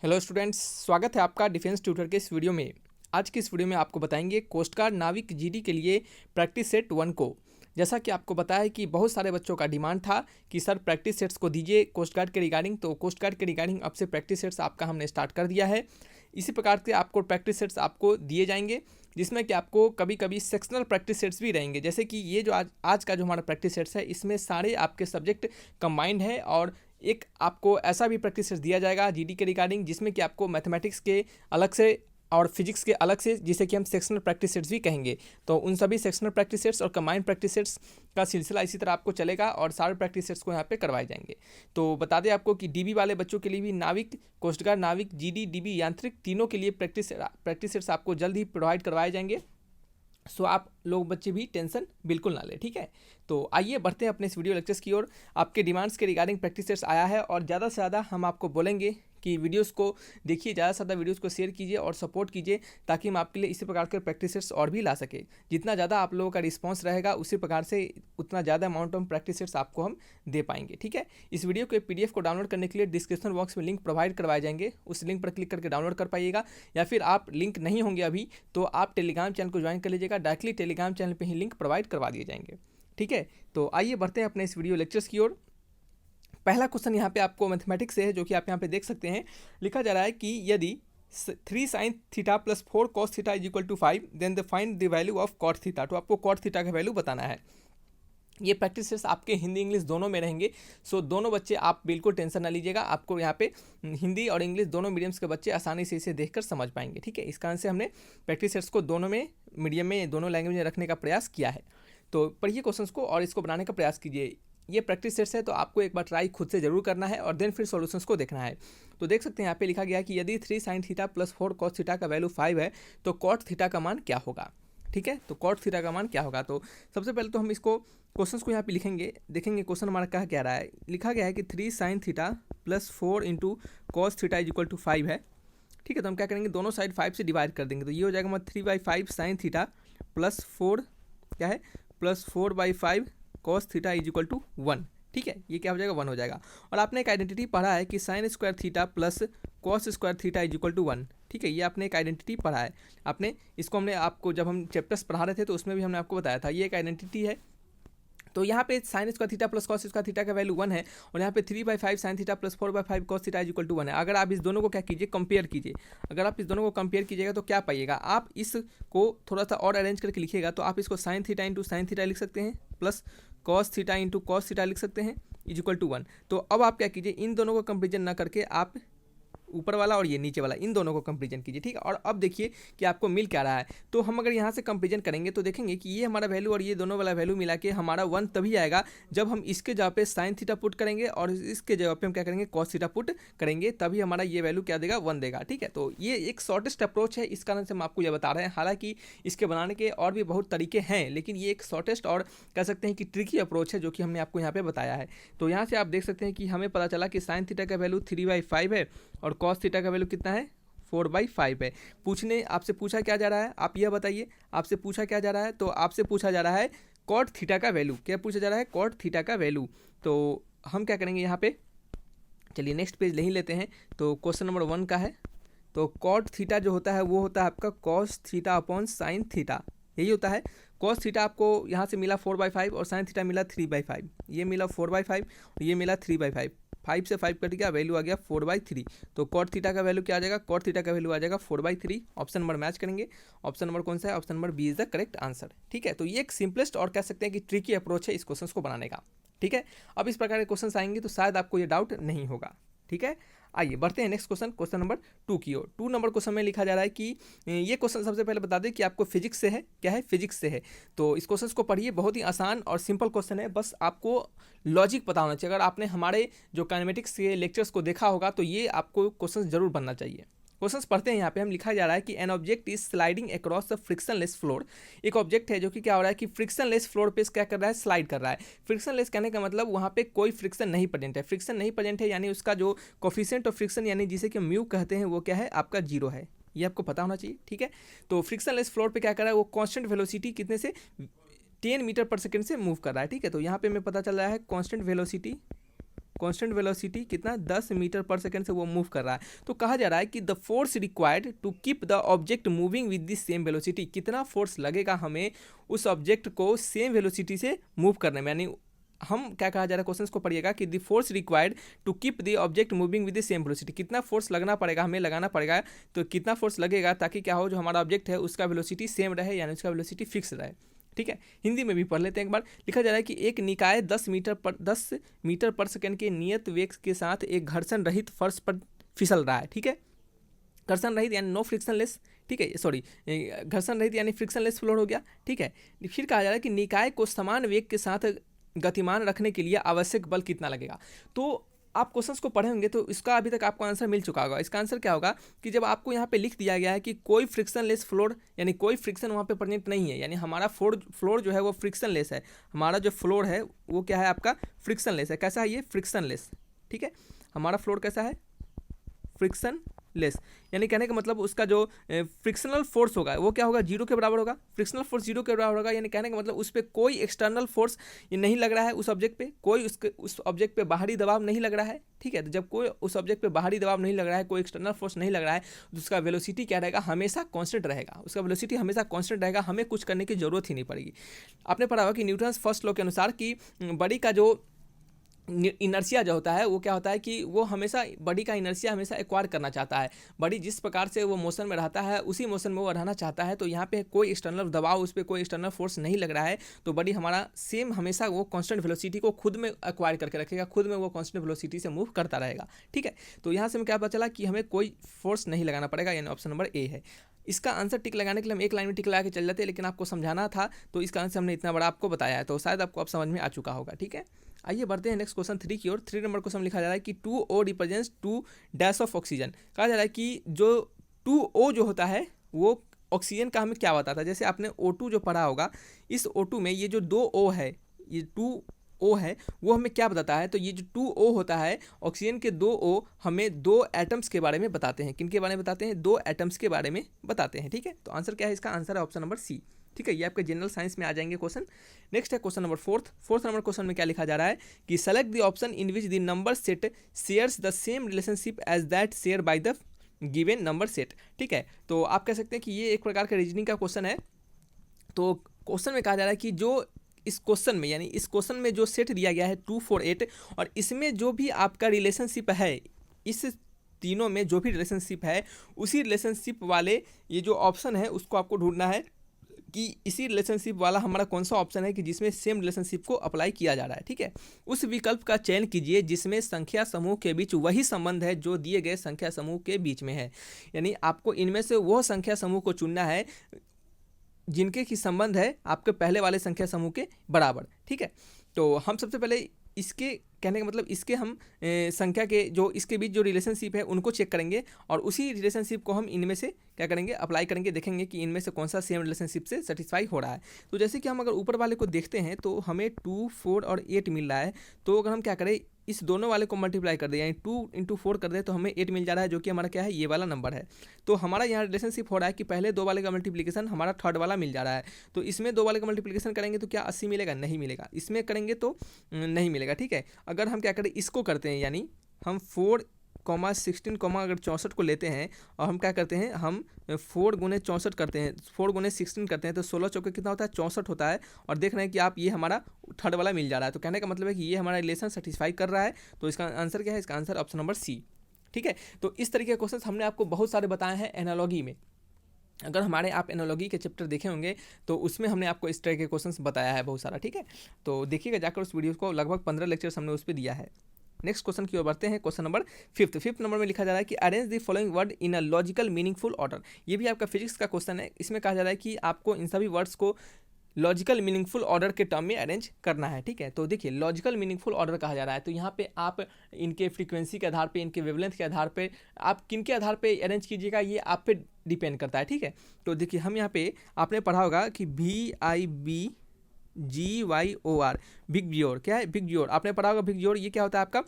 Hello students, स्वागत है आपका डिफेंस ट्यूटर के इस वीडियो में। आज की इस वीडियो में आपको बताएंगे कोस्ट गार्ड नाविक जीडी के लिए प्रैक्टिस सेट 1 को। जैसा कि आपको बताया है कि बहुत सारे बच्चों का डिमांड था कि सर प्रैक्टिस सेट्स को दीजिए कोस्ट गार्ड के रिगार्डिंग, तो कोस्ट गार्ड के रिगार्डिंग अब से प्रैक्टिस सेट्स आपका हमने स्टार्ट कर दिया है। इसी प्रकार से आपको प्रैक्टिस सेट्स आपको दिए जाएंगे, जिसमें कि आपको कभी कभी सेक्शनल प्रैक्टिस सेट्स भी रहेंगे। जैसे कि ये जो आज का जो हमारा प्रैक्टिस सेट्स है, इसमें सारे आपके सब्जेक्ट कंबाइंड है और एक आपको ऐसा भी प्रैक्टिस सेट दिया जाएगा जीडी के रिगार्डिंग, जिसमें कि आपको मैथमेटिक्स के अलग से और फिजिक्स के अलग से, जिसे कि हम सेक्शनल प्रैक्टिस सेट्स भी कहेंगे। तो उन सभी सेक्शनल प्रैक्टिस सेट्स और कंबाइंड प्रैक्टिस सेट्स का सिलसिला इसी तरह आपको चलेगा और सारे प्रैक्टिस सेट्स को यहाँ पे करवाए जाएंगे। तो बता दें आपको कि डीबी वाले बच्चों के लिए भी नाविक, कोस्ट गार्ड नाविक, जीडी, डीबी, यांत्रिक तीनों के लिए प्रैक्टिस सेट्स आपको जल्द ही प्रोवाइड करवाए जाएंगे। सो आप लोग बच्चे भी टेंशन बिल्कुल ना लें, ठीक है। तो आइए बढ़ते हैं अपने इस वीडियो लेक्चर्स की ओर। आपके डिमांड्स के रिगार्डिंग प्रैक्टिस सेट्स आया है और ज़्यादा से ज़्यादा हम आपको बोलेंगे कि वीडियोस को देखिए, ज़्यादा से ज़्यादा वीडियोस को शेयर कीजिए और सपोर्ट कीजिए, ताकि हम आपके लिए इसी प्रकार के प्रैक्टिस सेट्स और भी ला सके। जितना ज़्यादा आप लोगों का रिस्पांस रहेगा, उसी प्रकार से उतना ज़्यादा अमाउंट ऑफ प्रैक्टिस सेट्स आपको हम दे पाएंगे, ठीक है। इस वीडियो के PDF को डाउनलोड करने के लिए डिस्क्रिप्शन बॉक्स में लिंक प्रोवाइड करवाए जाएंगे, उस लिंक पर क्लिक करके डाउनलोड कर पाइएगा। या फिर आप लिंक नहीं होंगे अभी, तो आप टेलीग्राम चैनल को ज्वाइन कर लीजिएगा, डायरेक्टली टेलीग्राम चैनल पर ही लिंक प्रोवाइड करवा दिए जाएंगे, ठीक है। तो आइए बढ़ते हैं अपने इस वीडियो लेक्चर्स की ओर। पहला क्वेश्चन यहाँ पे आपको मैथमेटिक्स से है, जो कि आप यहाँ पे देख सकते हैं। लिखा जा रहा है कि यदि 3 sin theta plus 4 cos theta is equal to 5, then the find the value of cot theta. तो आपको कॉट थीटा का वैल्यू बताना है। ये प्रैक्टिस सेट्स आपके हिंदी इंग्लिश दोनों में रहेंगे। सो दोनों बच्चे आप बिल्कुल टेंशन ना लीजिएगा, आपको यहाँ पे हिंदी और इंग्लिश दोनों मीडियम्स के बच्चे आसानी से इसे देखकर समझ पाएंगे, ठीक है। इस कारण से हमने प्रैक्टिस सेट्स को दोनों में, मीडियम में, दोनों लैंग्वेज में रखने का प्रयास किया है। तो पढ़िए क्वेश्चंस को और इसको बनाने का प्रयास कीजिए। ये प्रैक्टिस सेट्स है, तो आपको एक बार ट्राई खुद से जरूर करना है और देन फिर सॉल्यूशंस को देखना है। तो देख सकते हैं यहाँ पे लिखा गया है कि यदि 3 sin theta plus 4 cos theta का वैल्यू 5 है, तो कॉट थीटा का मान क्या होगा, ठीक है। तो कॉट थीटा का मान क्या होगा, तो सबसे पहले तो हम इसको क्वेश्चंस को यहाँ पे लिखेंगे, देखेंगे क्वेश्चन हमारा कह रहा है। लिखा गया है कि 3 sin theta plus 4 into cos theta is equal to 5 है, ठीक है। तो हम क्या करेंगे, दोनों साइड 5 से डिवाइड कर देंगे, तो ये हो जाएगा हमारा 3/5 sin थीटा प्लस 4 क्या है, plus 4/5 cos theta is equal to 1, ठीक है। ये क्या हो जाएगा, 1 हो जाएगा। और आपने एक आइडेंटिटी पढ़ा है कि sine square theta plus cos square theta is equal to 1, ठीक है। ये आपने एक आइडेंटिटी पढ़ा है, आपने इसको, हमने आपको जब हम चैप्टर्स पढ़ा रहे थे तो उसमें भी हमने आपको बताया था, ये एक आइडेंटिटी है। तो यहाँ पे sine square theta plus cos square theta का वैल्यू 1 है, और यहाँ पे 3/5 sine theta plus 4/5 cos theta is equal to 1 है। अगर आप इस दोनों को क्या कीजिए, कंपेयर कीजिए। अगर आप इस दोनों को कंपेयर कीजिएगा तो क्या पाइएगा, आप इसको थोड़ा सा और अरेंज करके लिखिएगा, तो आप इसको sine theta into sine theta लिख सकते हैं, plus cos theta into cos theta लिख सकते हैं, इज इक्वल टू 1। तो अब आप क्या कीजिए, इन दोनों को कंपेरिजन ना करके आप ऊपर वाला और ये नीचे वाला, इन दोनों को कंपेरिजन कीजिए, ठीक है। और अब देखिए कि आपको मिल क्या रहा है। तो हम अगर यहाँ से कंपेरिजन करेंगे तो देखेंगे कि ये हमारा वैल्यू और ये दोनों वाला वैल्यू मिला के हमारा 1 तभी आएगा जब हम इसके जगह पे साइन थीटा पुट करेंगे और इसके जगह पे हम क्या करेंगे, कॉस थीटा पुट करेंगे, तभी हमारा ये वैल्यू क्या देगा, 1 देगा, ठीक है। तो ये एक शॉर्टेस्ट अप्रोच है, इस कारण से हम आपको ये बता रहे हैं। हालांकि इसके बनाने के और भी बहुत तरीके हैं, लेकिन ये एक शॉर्टेस्ट और कह सकते हैं कि ट्रिकी अप्रोच है, जो कि हमने आपको यहाँ पे बताया है। तो यहाँ से आप देख सकते हैं कि हमें पता चला कि साइन थीटा का वैल्यू 3/5 है और कॉस थीटा का वैल्यू कितना है, 4/5 है। आपसे पूछा क्या जा रहा है, आप यह बताइए, आपसे पूछा क्या जा रहा है, तो आपसे पूछा जा रहा है कॉट थीटा का वैल्यू। क्या पूछा जा रहा है, कॉट थीटा का वैल्यू। तो हम क्या करेंगे यहाँ पे, चलिए नेक्स्ट पेज नहीं लेते हैं। तो क्वेश्चन नंबर 1 का है, तो कॉट थीटा जो होता है वो होता है आपका cos theta upon sine theta, यही होता है। कॉस थीटा आपको यहाँ से मिला 4/5 और साइन थीटा मिला 3/5, ये मिला 4/5 और ये मिला 3/5, 5 से 5 कट गया, वैल्यू आ गया 4/3। तो कॉट थीटा का वैल्यू क्या आ जाएगा, कॉट थीटा का वैल्यू आ जाएगा 4/3। ऑप्शन नंबर मैच करेंगे, ऑप्शन नंबर कौन सा है, option number B is the correct answer, ठीक है। तो ये एक सिंपलेस्ट और कह सकते हैं कि ट्रिकी अप्रोच है इस क्वेश्चन को बनाने का, ठीक है। अब इस प्रकार के क्वेश्चन आएंगे तो शायद आपको ये डाउट नहीं होगा, ठीक है। आइए बढ़ते हैं नेक्स्ट क्वेश्चन, क्वेश्चन नंबर 2 की ओर। 2 नंबर क्वेश्चन में लिखा जा रहा है कि ये क्वेश्चन सबसे पहले बता दें कि आपको फिजिक्स से है, क्या है, फिजिक्स से है। तो इस क्वेश्चन को पढ़िए, बहुत ही आसान और सिंपल क्वेश्चन है, बस आपको लॉजिक पता होना चाहिए। अगर आपने हमारे जो काइनेमेटिक्स के लेक्चर्स को देखा होगा तो ये आपको क्वेश्चन जरूर बनना चाहिए। क्वेश्चंस पढ़ते हैं, यहाँ पे हम लिखा जा रहा है कि an object is sliding across the frictionless floor. एक ऑब्जेक्ट है जो कि क्या हो रहा है कि फ्रिक्शनलेस फ्लोर पे क्या कर रहा है, स्लाइड कर रहा है। फ्रिक्शनलेस कहने का मतलब वहाँ पे कोई फ्रिक्शन नहीं प्रेजेंट है। फ्रिक्शन नहीं प्रेजेंट है यानी उसका जो कोफिशिएंट ऑफ फ्रिक्शन यानी जिसे कि म्यू कहते हैं वो क्या है, आपका 0 है। ये आपको पता होना चाहिए, ठीक है। तो फ्रिक्शनलेस फ्लोर पे क्या कर रहा है, वो कांस्टेंट वेलोसिटी कितने से 10 मीटर पर सेकेंड से मूव कर रहा है, ठीक है। तो यहाँ पे हमें पता चल रहा है कांस्टेंट वेलोसिटी कांस्टेंट वेलोसिटी कितना 10 मीटर पर सेकंड से वो मूव कर रहा है। तो कहा जा रहा है कि the force required to keep the object moving with this same velocity, कितना फोर्स लगेगा हमें उस ऑब्जेक्ट को सेम वेलोसिटी से मूव करने में। यानी हम क्या कहा जा रहा है, क्वेश्चन को पढ़िएगा कि the force required to keep the object moving with the same velocity, कितना फोर्स लगना पड़ेगा, हमें लगाना पड़ेगा। तो कितना फोर्स लगेगा ताकि क्या हो, जो हमारा ऑब्जेक्ट है उसका वेलोसिटी सेम रहे, यानी उसका वेलोसिटी फिक्स रहे। ठीक है, हिंदी में भी पढ़ लेते हैं एक बार। लिखा जा रहा है कि एक निकाय 10 मीटर पर सेकंड के नियत वेग के साथ एक घर्षण रहित फर्श पर फिसल रहा है। ठीक है, घर्षण रहित यानी नो फ्रिक्शनलेस, ठीक है, सॉरी, घर्षण रहित यानी फ्रिक्शनलेस फ्लोर हो गया। ठीक है, फिर कहा जा रहा है कि निकाय को समान वेग के साथ गतिमान रखने के लिए आवश्यक बल कितना लगेगा। तो आप क्वेश्चंस को पढ़े होंगे तो इसका अभी तक आपको आंसर मिल चुका होगा। इसका आंसर क्या होगा कि जब आपको यहाँ पे लिख दिया गया है कि कोई फ्रिक्शनलेस फ्लोर, यानी कोई फ्रिक्शन वहाँ पे प्रेजेंट नहीं है, यानी हमारा फ्लोर जो है वो फ्रिक्शनलेस है, हमारा जो फ्लोर है वो क्या है आपका फ्रिक्शनलेस है। कैसा है ये, फ्रिक्शनलेस। ठीक है, हमारा फ्लोर कैसा है, फ्रिक्शन लेस, यानी कहने का मतलब उसका जो फ्रिक्शनल फोर्स होगा वो क्या होगा, जीरो के बराबर होगा। फ्रिक्शनल फोर्स जीरो के बराबर होगा, यानी कहने का मतलब उस पर कोई एक्सटर्नल फोर्स नहीं लग रहा है, उस ऑब्जेक्ट पे कोई उस ऑब्जेक्ट पे बाहरी दबाव नहीं लग रहा है। ठीक है, तो जब कोई उस ऑब्जेक्ट पे बाहरी दबाव नहीं लग रहा है, कोई एक्सटर्नल फोर्स नहीं लग रहा है, तो उसका वेलोसिटी क्या रहेगा, हमेशा कांस्टेंट रहेगा। उसका वेलोसिटी हमेशा कांस्टेंट रहेगा, हमें कुछ करने की जरूरत ही नहीं पड़ेगी। आपने पढ़ा होगा कि न्यूटन्स फर्स्ट लॉ के अनुसार कि बॉडी का जो इनर्शिया जो होता है वो क्या होता है कि वो हमेशा बॉडी का इनर्शिया हमेशा एक्वायर करना चाहता है। बॉडी जिस प्रकार से वो मोशन में रहता है उसी मोशन में वो रहना चाहता है। तो यहाँ पे कोई एक्सटर्नल दबाव, उस पर कोई एक्सटर्नल फोर्स नहीं लग रहा है, तो बॉडी हमारा सेम हमेशा वो कांस्टेंट वेलोसिटी को खुद में एक्वायर करके रखेगा, खुद में वो कांस्टेंट वेलोसिटी से मूव करता रहेगा। ठीक है, तो यहाँ से हमें क्या पता चला कि हमें कोई फोर्स नहीं लगाना पड़ेगा, यानी ऑप्शन नंबर ए है। इसका आंसर टिक लगाने के लिए हम एक लाइन में टिक लगा के चल जाते हैं, लेकिन आपको समझाना था तो इसका आंसर हमने इतना बड़ा आपको बताया है, तो शायद आपको अब समझ में आ चुका होगा। ठीक है, आइए बढ़ते हैं नेक्स्ट क्वेश्चन 3 की ओर। 3 नंबर क्वेश्चन लिखा जा रहा है कि 2O represents 2 dash of oxygen. कहा जा रहा है कि जो 2O जो होता है वो ऑक्सीजन का हमें क्या बताता है। जैसे आपने O2 जो पढ़ा होगा, इस O2 में ये जो 2O है, ये 2O है, वो हमें क्या बताता है। तो ये जो 2O होता है, ऑक्सीजन के 2O हमें 2 एटम्स के बारे में बताते हैं। किन के बारे में बताते हैं, 2 एटम्स के बारे में बताते हैं। ठीक है, तो आंसर क्या है, इसका आंसर है ऑप्शन नंबर सी। ठीक है, ये आपके जनरल साइंस में आ जाएंगे क्वेश्चन। नेक्स्ट है question number fourth number question में क्या लिखा जा रहा है कि select the option in which the number set shares the same relationship as that share by the given number set. ठीक है, तो आप कह सकते हैं कि ये एक प्रकार का रीजनिंग का क्वेश्चन है। तो क्वेश्चन में कहा जा रहा है कि जो इस क्वेश्चन में, यानी इस क्वेश्चन में जो सेट दिया गया है 2, 4, 8, और इसमें जो भी आपका रिलेशनशिप है, इस तीनों में जो भी रिलेशनशिप है, उसी रिलेशनशिप वाले ये जो ऑप्शन है उसको आपको ढूंढना है कि इसी रिलेशनशिप वाला हमारा कौन सा ऑप्शन है कि जिसमें सेम रिलेशनशिप को अप्लाई किया जा रहा है। ठीक है, उस विकल्प का चयन कीजिए जिसमें संख्या समूह के बीच वही संबंध है जो दिए गए संख्या समूह के बीच में है। यानी आपको इनमें से वह संख्या समूह को चुनना है जिनके की संबंध है आपके पहले वाले संख्या समूह के बराबर। ठीक है, तो हम सबसे पहले इसके कहने का मतलब इसके हम संख्या के जो इसके बीच जो रिलेशनशिप है उनको चेक करेंगे, और उसी रिलेशनशिप को हम इनमें से क्या करेंगे, अप्लाई करेंगे, देखेंगे कि इनमें से कौन सा सेम रिलेशनशिप से सेटिस्फाई हो रहा है। तो जैसे कि हम अगर ऊपर वाले को देखते हैं तो हमें 2, 4 और 8 मिल रहा है। तो अगर हम क्या करें, इस दोनों वाले को मल्टीप्लाई कर दें, यानी 2 × 4 कर दें, तो हमें 8 मिल जा रहा है, जो कि हमारा क्या है, ये वाला नंबर है। तो हमारा यहाँ रिलेशनशिप हो रहा है कि पहले 2 वाले का मल्टीप्लिकेशन हमारा थर्ड वाला मिल जा रहा है। तो इसमें 2 वाले का मल्टीप्लिकेशन करेंगे तो क्या 80 मिलेगा, नहीं मिलेगा। इसमें करेंगे तो नहीं मिलेगा। ठीक है, अगर हम क्या करें, इसको करते हैं, यानी हम 4, 16, अगर 64 को लेते हैं और हम क्या करते हैं, हम 4 × 64 करते हैं, 4 × 16 करते हैं, तो 16 चौके कितना होता है, 64 होता है। और देख रहे हैं कि आप ये हमारा थर्ड वाला मिल जा रहा है। तो कहने का मतलब है कि ये हमारा रिलेशन सेटिस्फाई कर रहा है। तो इसका आंसर क्या है, इसका आंसर ऑप्शन नंबर सी। ठीक है, तो इस तरीके के क्वेश्चन हमने आपको बहुत सारे बताए हैं एनालॉजी में। अगर हमारे आप एनालॉजी के चैप्टर देखे होंगे तो उसमें हमने आपको इस तरह के क्वेश्चंस बताया है बहुत सारा। ठीक है, तो देखिएगा जाकर उस वीडियो को, लगभग 15 लेक्चर्स हमने उस पर दिया है। नेक्स्ट क्वेश्चन की ओर बढ़ते हैं। क्वेश्चन नंबर 5 नंबर में लिखा जा रहा है कि arrange the following word in a logical meaningful order. ये भी आपका फिजिक्स का क्वेश्चन है। इसमें कहा जा रहा है कि आपको इन सभी वर्ड्स को लॉजिकल मीनिंगफुल ऑर्डर के टर्म में अरेंज करना है। ठीक है, तो देखिए लॉजिकल मीनिंगफुल ऑर्डर कहा जा रहा है, तो यहाँ पे आप इनके फ्रीक्वेंसी के आधार पे, इनके वेवलेंथ के आधार पे, आप किन के आधार पे अरेंज कीजिएगा ये आप पे डिपेंड करता है। ठीक है, तो देखिए हम यहाँ पे आपने पढ़ा होगा कि VIBGYOR, बिग जियोर। क्या है, बिग जियोर आपने पढ़ा होगा। बिग जियोर ये क्या होता है, आपका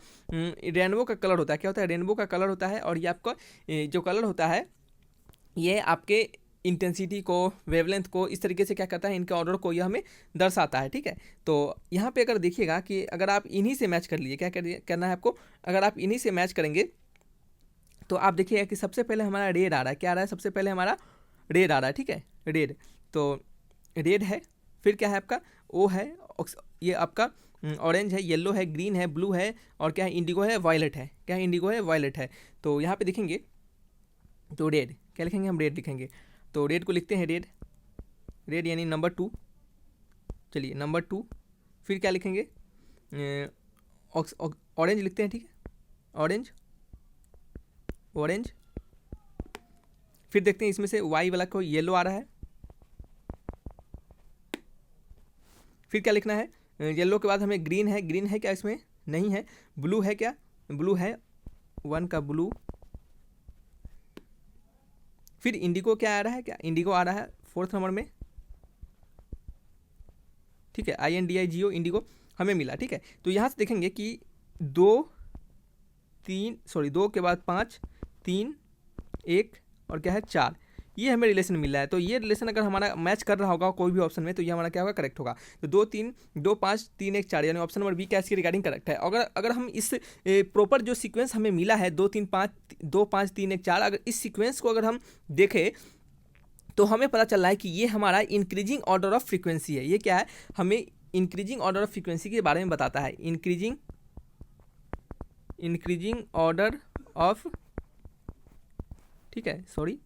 रेनबो का कलर होता है। क्या होता है, रेनबो का कलर होता है। और ये आपका जो कलर होता है ये आपके इंटेंसिटी को, वेवलेंथ को, इस तरीके से क्या करता है, इनके ऑर्डर को यह हमें दर्शाता है। ठीक है, तो यहाँ पे अगर देखिएगा कि अगर आप इन्हीं से मैच कर लिए, क्या करना है आपको, अगर आप इन्हीं से मैच करेंगे तो आप देखिएगा कि सबसे पहले हमारा रेड आ रहा है। क्या आ रहा है, सबसे पहले हमारा रेड आ रहा है। ठीक है, रेड, तो रेड है, फिर क्या है आपका ओ है, ये आपका ऑरेंज है, येलो है, ग्रीन है, ब्लू है, और क्या है, इंडिगो है, वायलेट है। क्या है, इंडिगो है, वायलेट है। तो यहाँ पे देखेंगे तो रेड, क्या लिखेंगे हम, रेड लिखेंगे। तो रेड को लिखते हैं रेड, रेड यानी नंबर 2। चलिए नंबर 2, फिर क्या लिखेंगे, ऑरेंज लिखते हैं। ठीक है, ऑरेंज, ऑरेंज। फिर देखते हैं इसमें से वाई वाला को येलो आ रहा है। फिर क्या लिखना है, येलो के बाद हमें ग्रीन है, ग्रीन है क्या इसमें, नहीं है। ब्लू है क्या, ब्लू है, 1 का ब्लू। फिर इंडिगो क्या आ रहा है, क्या इंडिगो आ रहा है 4th नंबर में। ठीक है, INDIGO, इंडिगो हमें मिला। ठीक है, तो यहाँ से देखेंगे कि 2 के बाद 5, 3, 1 और क्या है 4, ये हमें रिलेशन मिल रहा है। तो ये रिलेशन अगर हमारा मैच कर रहा होगा कोई भी ऑप्शन में तो ये हमारा क्या होगा, करेक्ट होगा। तो 2, 3, 2, 5, 3, 1, 4 यानी ऑप्शन नंबर बी क्या इसके रिगार्डिंग करेक्ट है। अगर हम इस प्रॉपर जो सीक्वेंस हमें मिला है 2, 3, 5, 2, 5, 3, 1, 4, अगर इस सीक्वेंस को अगर हम देखें तो हमें पता चल रहा है कि ये हमारा इंक्रीजिंग ऑर्डर ऑफ फ्रीक्वेंसी है। ये क्या है, हमें इंक्रीजिंग ऑर्डर ऑफ फ्रीक्वेंसी के बारे में बताता है। इंक्रीजिंग ऑर्डर ऑफ, ठीक है, सॉरी,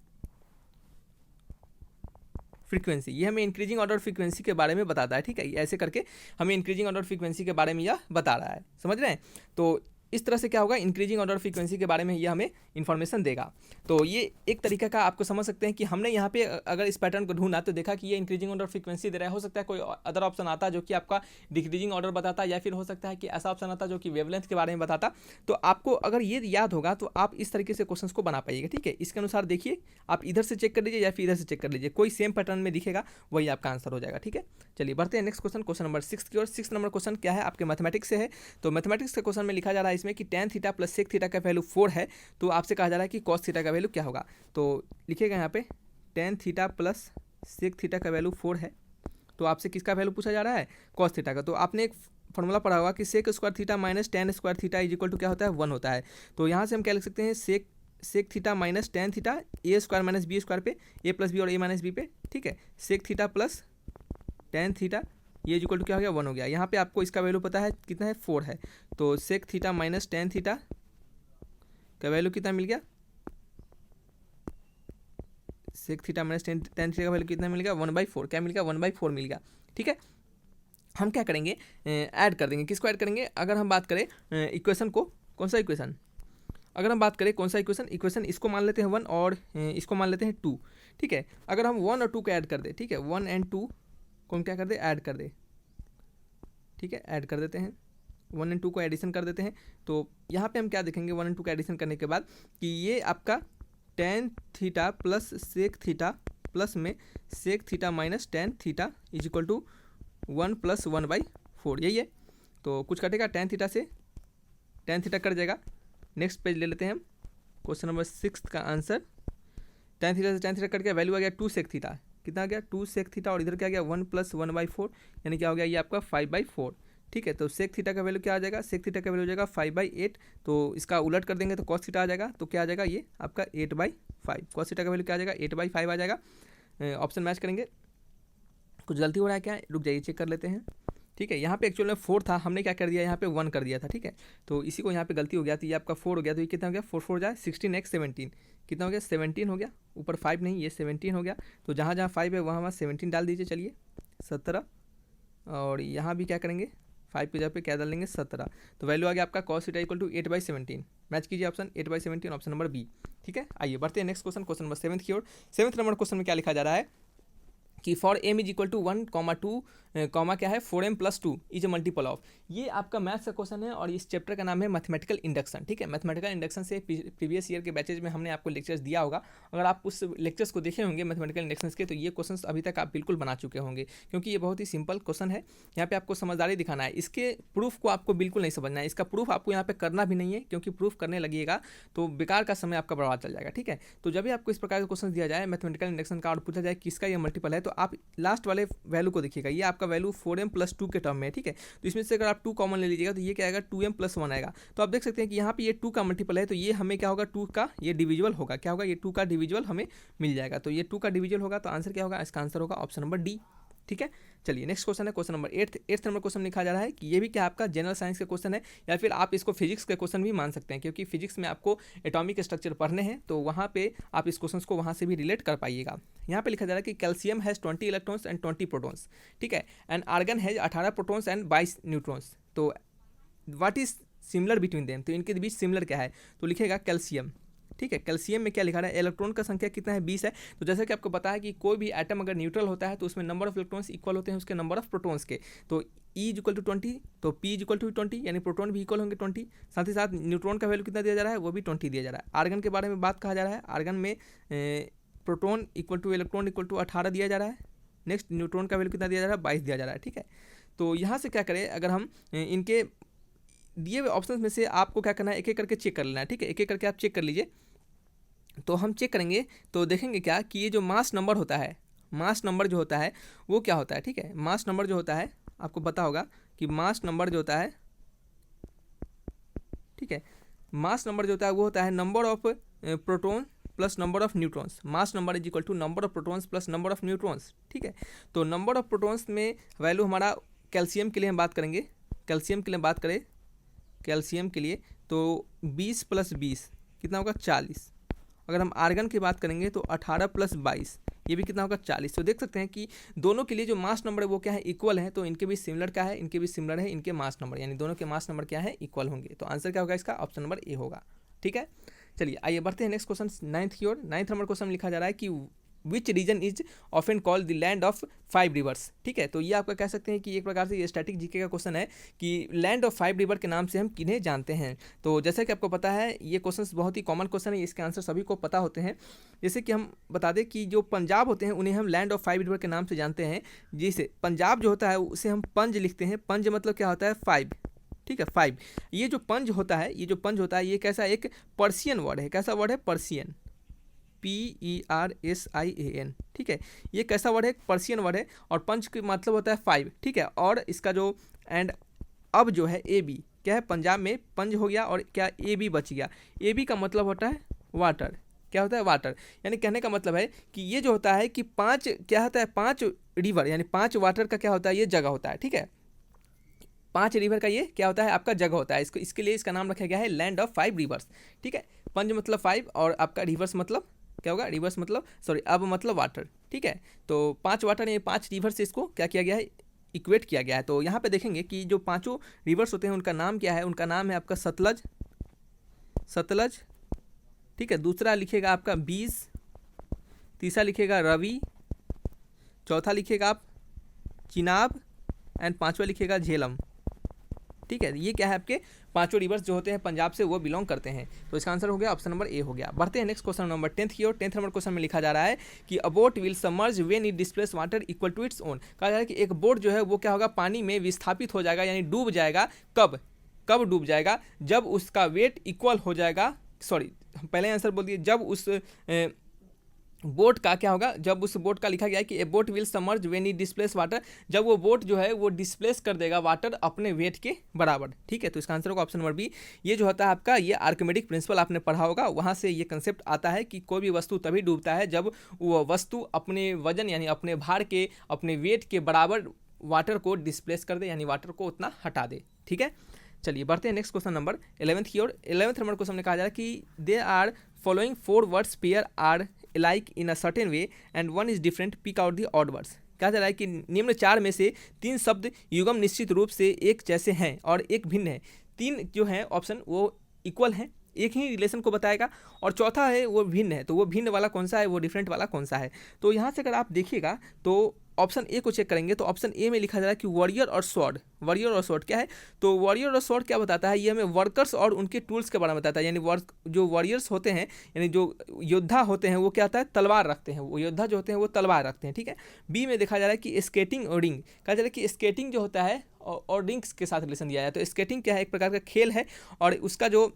फ्रीक्वेंसी, ये हमें इंक्रीजिंग ऑर्डर फ्रीक्वेंसी के बारे में बताता है। ठीक है, ऐसे करके हमें इंक्रीजिंग ऑर्डर फ्रीक्वेंसी के बारे में यह बता रहा है, समझ रहे हैं। तो इस तरह से क्या होगा, इंक्रीजिंग ऑर्डर फ्रीक्वेंसी के बारे में ये हमें इन्फॉर्मेशन देगा। तो ये एक तरीका का आपको समझ सकते हैं कि हमने यहाँ पे अगर इस पैटर्न को ढूंढा तो देखा कि ये इंक्रीजिंग ऑर्डर फ्रीक्वेंसी दे रहा है। हो सकता है कोई अदर ऑप्शन आता जो कि आपका डिक्रीजिंग ऑर्डर बताता, या फिर हो सकता है कि ऐसा ऑप्शन आता जो कि वेवलेंथ के बारे में बताता। तो आपको अगर ये याद होगा तो आप इस तरीके से क्वेश्चन को बना पाइएगा। ठीक है, इसके अनुसार देखिए, आप इधर से चेक कर लीजिए या फिर इधर से चेक कर लीजिए, कोई सेम पैटर्न में दिखेगा वही आपका आंसर हो जाएगा। ठीक है, चलिए बढ़ते हैं नेक्स्ट क्वेश्चन, क्वेश्चन नंबर 6 की ओर। 6 नंबर क्वेश्चन क्या है, आपके मैथमेटिक्स से है। तो मैथमेटिक्स के क्वेश्चन में लिखा जा रहा है इसमें कि tan theta plus sec theta का वैल्यू 4 है। तो आपसे कहा जा रहा है कि cos थीटा का वैल्यू क्या होगा। तो लिखिएगा यहाँ पे tan theta plus sec theta का वैल्यू 4 है। तो आपसे किसका वैल्यू पूछा जा रहा है, cos थीटा का। तो आपने एक फॉर्मूला पढ़ा होगा कि sec square theta minus tan square theta is equal to क्या होता है, 1 होता है। तो यहाँ से हम क्या लिख सकते हैं, sec theta minus tan theta, a square minus b square पे, ए प्लस बी और ए माइनस बी पे। ठीक है, sec theta plus tan theta ये इक्वल टू क्या हो गया, 1 हो गया। यहाँ पे आपको इसका वैल्यू पता है कितना है, 4 है। तो sec theta minus tan theta का वैल्यू कितना मिल गया, sec theta minus tan theta का वैल्यू कितना मिल गया, 1/4। क्या मिल गया, 1/4 मिल गया। ठीक है, हम क्या करेंगे, ऐड कर देंगे। किसको ऐड करेंगे, अगर हम बात करें इक्वेशन को, कौन सा इक्वेशन, अगर हम बात करें कौन सा इक्वेशन इसको मान लेते हैं 1 और इसको मान लेते हैं 2। ठीक है, अगर हम 1 और 2 को ऐड कर दे, ठीक है, 1 एंड 2 को हम क्या कर दे, ऐड कर दे। ठीक है, ऐड कर देते हैं, 1 एंड 2 को एडिशन कर देते हैं। तो यहाँ पे हम क्या देखेंगे, 1 एंड 2 का एडिशन करने के बाद कि ये आपका tan theta plus sec theta plus में sec theta minus tan theta is equal to 1 + 1/4, यही है। तो कुछ कटेगा, tan थीटा से tan थीटा कट जाएगा। नेक्स्ट पेज ले लेते हैं हम, क्वेश्चन नंबर 6 का आंसर। tan थीटा से tan थीटा कट गया, वैल्यू आ गया 2 सेक थीटा। कितना आ गया, 2 सेक थीटा, और इधर क्या आ गया 1 + 1/4, यानी क्या हो गया ये आपका 5/4। ठीक है, तो सेक थीटा का वैल्यू क्या आ जाएगा, सेक थीटा का वैल्यू हो जाएगा 5/8। तो इसका उलट कर देंगे तो कॉस थीटा आ जाएगा। तो क्या आ जाएगा, ये आपका 8/5। कॉस थीटा का वैल्यू क्या आ जाएगा, 8/5 आ जाएगा। ऑप्शन मैच करेंगे। कुछ गलती हो रहा है क्या, रुक जाइए चेक कर लेते हैं। ठीक है, यहाँ पे एक्चुअल में 4 था, हमने क्या कर दिया, यहाँ पे 1 कर दिया था। ठीक है, तो इसी को यहाँ पे गलती हो गया, तो ये आपका 4 हो गया। तो ये कितना हो गया, 4 4 जाए 16 x 17, कितना हो गया 17 हो गया। ऊपर 5 नहीं, ये 17 हो गया। तो जहाँ जहाँ 5 है वहाँ 17 डाल दीजिए। चलिए 17, और यहाँ भी क्या करेंगे, 5 की जगह पे क्या डाल देंगे, 17। तो वैल्यू आ गया आपका cos theta equal to 8/17। Match कीजिए ऑप्शन 8/17, ऑप्शन नंबर बी। ठीक है, आइए बढ़ते हैं नेक्स्ट क्वेश्चन, क्वेश्चन नंबर 7 की ओर। 7th नंबर क्वेश्चन में क्या लिखा जा रहा है कि for m is equal to 1, 2 comma क्या है 4m+2 is a multiple of. ये आपका मैथ्स का क्वेश्चन है और इस चैप्टर का नाम है मैथमेटिकल इंडक्शन। ठीक है, मैथमेटिकल इंडक्शन से प्रीवियस ईयर के बैचेज में हमने आपको लेक्चर्स दिया होगा। अगर आप उस लेक्चर्स को देखे होंगे मैथमेटिकल इंडक्शन के, तो ये क्वेश्चन अभी तक आप बिल्कुल बना चुके होंगे, क्योंकि ये बहुत ही सिंपल क्वेश्चन है। यहाँ पे आपको समझदारी दिखाना है, इसके प्रूफ को आपको बिल्कुल नहीं समझना है, इसका प्रूफ आपको यहाँ पे करना भी नहीं है, क्योंकि प्रूफ करने लगिएगा तो बेकार का समय आपका बर्बाद चल जाएगा। ठीक है, तो जब भी आपको इस प्रकार का क्वेश्चन दिया जाए मैथमेटिकल इंडक्शन का और पूछा जाए किसका ये मल्टीपल है, तो आप लास्ट वाले वैल्यू को देखिएगा। ये आपका वैल्यू 4m+2 के टर्म में है। ठीक है, तो इसमें से अगर आप 2 कॉमन ले लीजिएगा तो ये क्या आएगा 2m+1 आएगा। तो आप देख सकते हैं कि यहाँ पे ये 2 का मल्टीपल है, तो ये हमें क्या होगा 2 का ये डिविजुअल होगा। क्या होगा, ये 2 का डिविजुअल हमें मिल जाएगा। तो ये 2 का डिविजुअल होगा, तो आंसर क्या होगा, इसका आंसर होगा ऑप्शन नंबर डी। ठीक है, चलिए नेक्स्ट क्वेश्चन है क्वेश्चन नंबर 8 नंबर क्वेश्चन लिखा जा रहा है कि ये भी क्या आपका जनरल साइंस का क्वेश्चन है, या फिर आप इसको फिजिक्स के क्वेश्चन भी मान सकते हैं, क्योंकि फिजिक्स में आपको एटॉमिक स्ट्रक्चर पढ़ने हैं, तो वहाँ पे आप इस क्वेश्चन को वहाँ से भी रिलेट कर पाइएगा। यहाँ पे लिखा जा रहा है कि calcium has 20 electrons and 20 protons. ठीक है, and argon has 18 protons and 22 neutrons. तो what is similar between them, तो इनके बीच सिमिलर क्या है, तो लिखेगा कैल्शियम। ठीक है, कैल्शियम में क्या लिखा रहा है, इलेक्ट्रॉन का संख्या कितना है 20 है। तो जैसे कि आपको पता है कि कोई भी एटम अगर न्यूट्रल होता है तो उसमें नंबर ऑफ इलेक्ट्रॉन्स इक्वल होते हैं उसके नंबर ऑफ प्रोटॉन्स के। तो E इज इक्वल टू 20, तो P इज इक्वल टू 20, यानी प्रोटॉन भी इक्वल होंगे 20। साथ ही साथ न्यूट्रॉन का वैल्यू कितना दिया जा रहा है, वो भी 20 दिया जा रहा है। आर्गन के बारे में बात कहा जा रहा है, आर्गन में proton equal to electron equal to 18 दिया जा रहा है। नेक्स्ट न्यूट्रॉन का वैल्यू कितना दिया जा रहा है, 22 दिया जा रहा है। ठीक है, तो यहाँ से क्या करें, अगर हम इनके दिए हुए ऑप्शन में से आपको क्या करना है, एक एक करके चेक कर लेना है। ठीक है, एक एक करके आप चेक कर लीजिए। तो हम चेक करेंगे तो देखेंगे क्या कि ये जो मास नंबर होता है, मास नंबर जो होता है वो क्या होता है। ठीक है, मास नंबर जो होता है आपको पता होगा कि मास नंबर जो होता है, ठीक है, मास नंबर जो होता है वो होता है number of proton plus number of neutrons. Mass number is equal to number of protons plus number of neutrons. ठीक है, तो नंबर ऑफ प्रोटॉन्स में वैल्यू हमारा कैल्शियम के लिए हम बात करेंगे, कैल्शियम के लिए बात करें, कैल्शियम के लिए तो 20 + 20 कितना होगा 40। अगर हम आर्गन की बात करेंगे तो 18 + 22 ये भी कितना होगा 40। तो देख सकते हैं कि दोनों के लिए जो मास नंबर है वो क्या है, इक्वल है। तो इनके भी सिमिलर क्या है, इनके भी सिमिलर है इनके मास नंबर, यानी दोनों के मास नंबर क्या है, इक्वल होंगे। तो आंसर क्या होगा इसका, ऑप्शन नंबर ए होगा। ठीक है, चलिए आइए बढ़ते हैं नेक्स्ट क्वेश्चन 9th की ओर। 9th नंबर क्वेश्चन लिखा जा रहा है कि which region is often called the land of 5 reverse. ठीक है, तो ये आपका कह सकते हैं कि एक प्रकार से ये स्टैटिक जीके का क्वेश्चन है कि लैंड ऑफ 5 रिवर के नाम से हम किन्हें जानते हैं। तो जैसे कि आपको पता है ये क्वेश्चन बहुत ही कॉमन क्वेश्चन है, इसके आंसर सभी को पता होते हैं। जैसे कि हम बता दें कि जो पंजाब होते हैं उन्हें हम लैंड ऑफ 5 रिवर के नाम से जानते हैं। जैसे पंजाब जो होता है उसे हम पंज लिखते हैं, पंज मतलब क्या होता है 5। ठीक है, 5। ये जो पंज होता है, ये जो पंज होता है ये कैसा एक पर्शियन वर्ड है, कैसा वर्ड है, पर्शियन, PERSIAN। ठीक है, ये कैसा वर्ड है, पर्शियन वर्ड है, और पंच का मतलब होता है 5। ठीक है, और इसका जो एंड अब जो है AB क्या है, पंजाब में पंज हो गया और क्या AB बच गया। AB का मतलब होता है वाटर, क्या होता है, वाटर। यानी कहने का मतलब है कि ये जो होता है कि 5 क्या होता है, 5 रिवर यानी 5 वाटर का क्या होता है, ये जगह होता है। ठीक है, 5 रिवर का ये क्या होता है, आपका जगह होता है। इसको इसके लिए इसका नाम रखा गया है लैंड ऑफ 5 रिवर्स। ठीक है, पंज मतलब 5 और आपका रिवर्स मतलब क्या होगा, रिवर्स मतलब सॉरी अब मतलब वाटर। ठीक है, तो 5 वाटर ये 5 रिवर से इसको क्या किया गया है, इक्वेट किया गया है। तो यहाँ पे देखेंगे कि जो 5 रिवर्स होते हैं उनका नाम क्या है, उनका नाम है आपका सतलज, सतलज। ठीक है, दूसरा लिखेगा आपका बीज, तीसरा लिखेगा रवि, चौथा लिखेगा आप चिनाब एंड पांचवा लिखेगा झेलम। ठीक है, ये क्या है आपके 5 रिवर्स जो होते हैं पंजाब से वो बिलोंग करते हैं। तो इसका आंसर हो गया ऑप्शन नंबर ए हो गया। बढ़ते हैं नेक्स्ट क्वेश्चन नंबर 10th की ओर। 10th नंबर क्वेश्चन में लिखा जा रहा है कि a boat will submerge when it displace water equal to its own. कहा जा रहा है कि एक बोट जो है वो क्या होगा, पानी में विस्थापित हो जाएगा, यानी डूब जाएगा। कब कब डूब जाएगा, जब उसका वेट इक्वल हो जाएगा, सॉरी पहले आंसर बोल दिए, जब उस बोट का क्या होगा, जब उस बोट का लिखा गया है कि ए boat will submerge when it displace water, जब वो बोट जो है वो डिस्प्लेस कर देगा वाटर अपने वेट के बराबर। ठीक है, तो इसका आंसर होगा ऑप्शन नंबर बी। ये जो होता है आपका ये आर्किमिडीज प्रिंसिपल आपने पढ़ा होगा, वहाँ से ये कंसेप्ट आता है कि कोई भी वस्तु तभी डूबता है जब वो वस्तु अपने वजन यानी अपने भार के, अपने वेट के बराबर वाटर को डिस्प्लेस कर दे, यानी वाटर को उतना हटा दे। ठीक है, चलिए बढ़ते हैं नेक्स्ट क्वेश्चन नंबर 11th की ओर। 11th नंबर क्वेश्चन में कहा जा रहा है कि they are following 4 words pair are like in a certain way and one is different, pick out the odd words। कहा जा रहा है कि निम्न 4 में से 3 शब्द युग्म निश्चित रूप से एक जैसे हैं और एक भिन्न है। 3 जो हैं ऑप्शन वो इक्वल हैं, एक ही रिलेशन को बताएगा, और चौथा है वो भिन्न है, तो वो भिन्न वाला कौन सा है, वो डिफरेंट वाला कौन सा है। तो यहाँ से अगर आप देखिएगा तो ऑप्शन ए को चेक करेंगे तो ऑप्शन ए में लिखा जा रहा है कि वॉरियर और स्वॉर्ड। वॉरियर और स्वॉर्ड क्या है, तो वॉरियर और स्वॉर्ड क्या बताता है, ये हमें वर्कर्स और उनके टूल्स के बारे में बताता है। यानी जो वॉरियर्स होते हैं, यानी जो योद्धा होते हैं, वो क्या होता है, तलवार रखते हैं, वो योद्धा जो होते हैं वो तलवार रखते हैं, ठीक है। बी में देखा जा रहा है कि स्केटिंग और रिंग, कहा जा रहा है कि स्केटिंग जो होता है और रिंग्स के साथ रिलेशन दिया है। तो स्केटिंग क्या है, एक प्रकार का खेल है, और उसका जो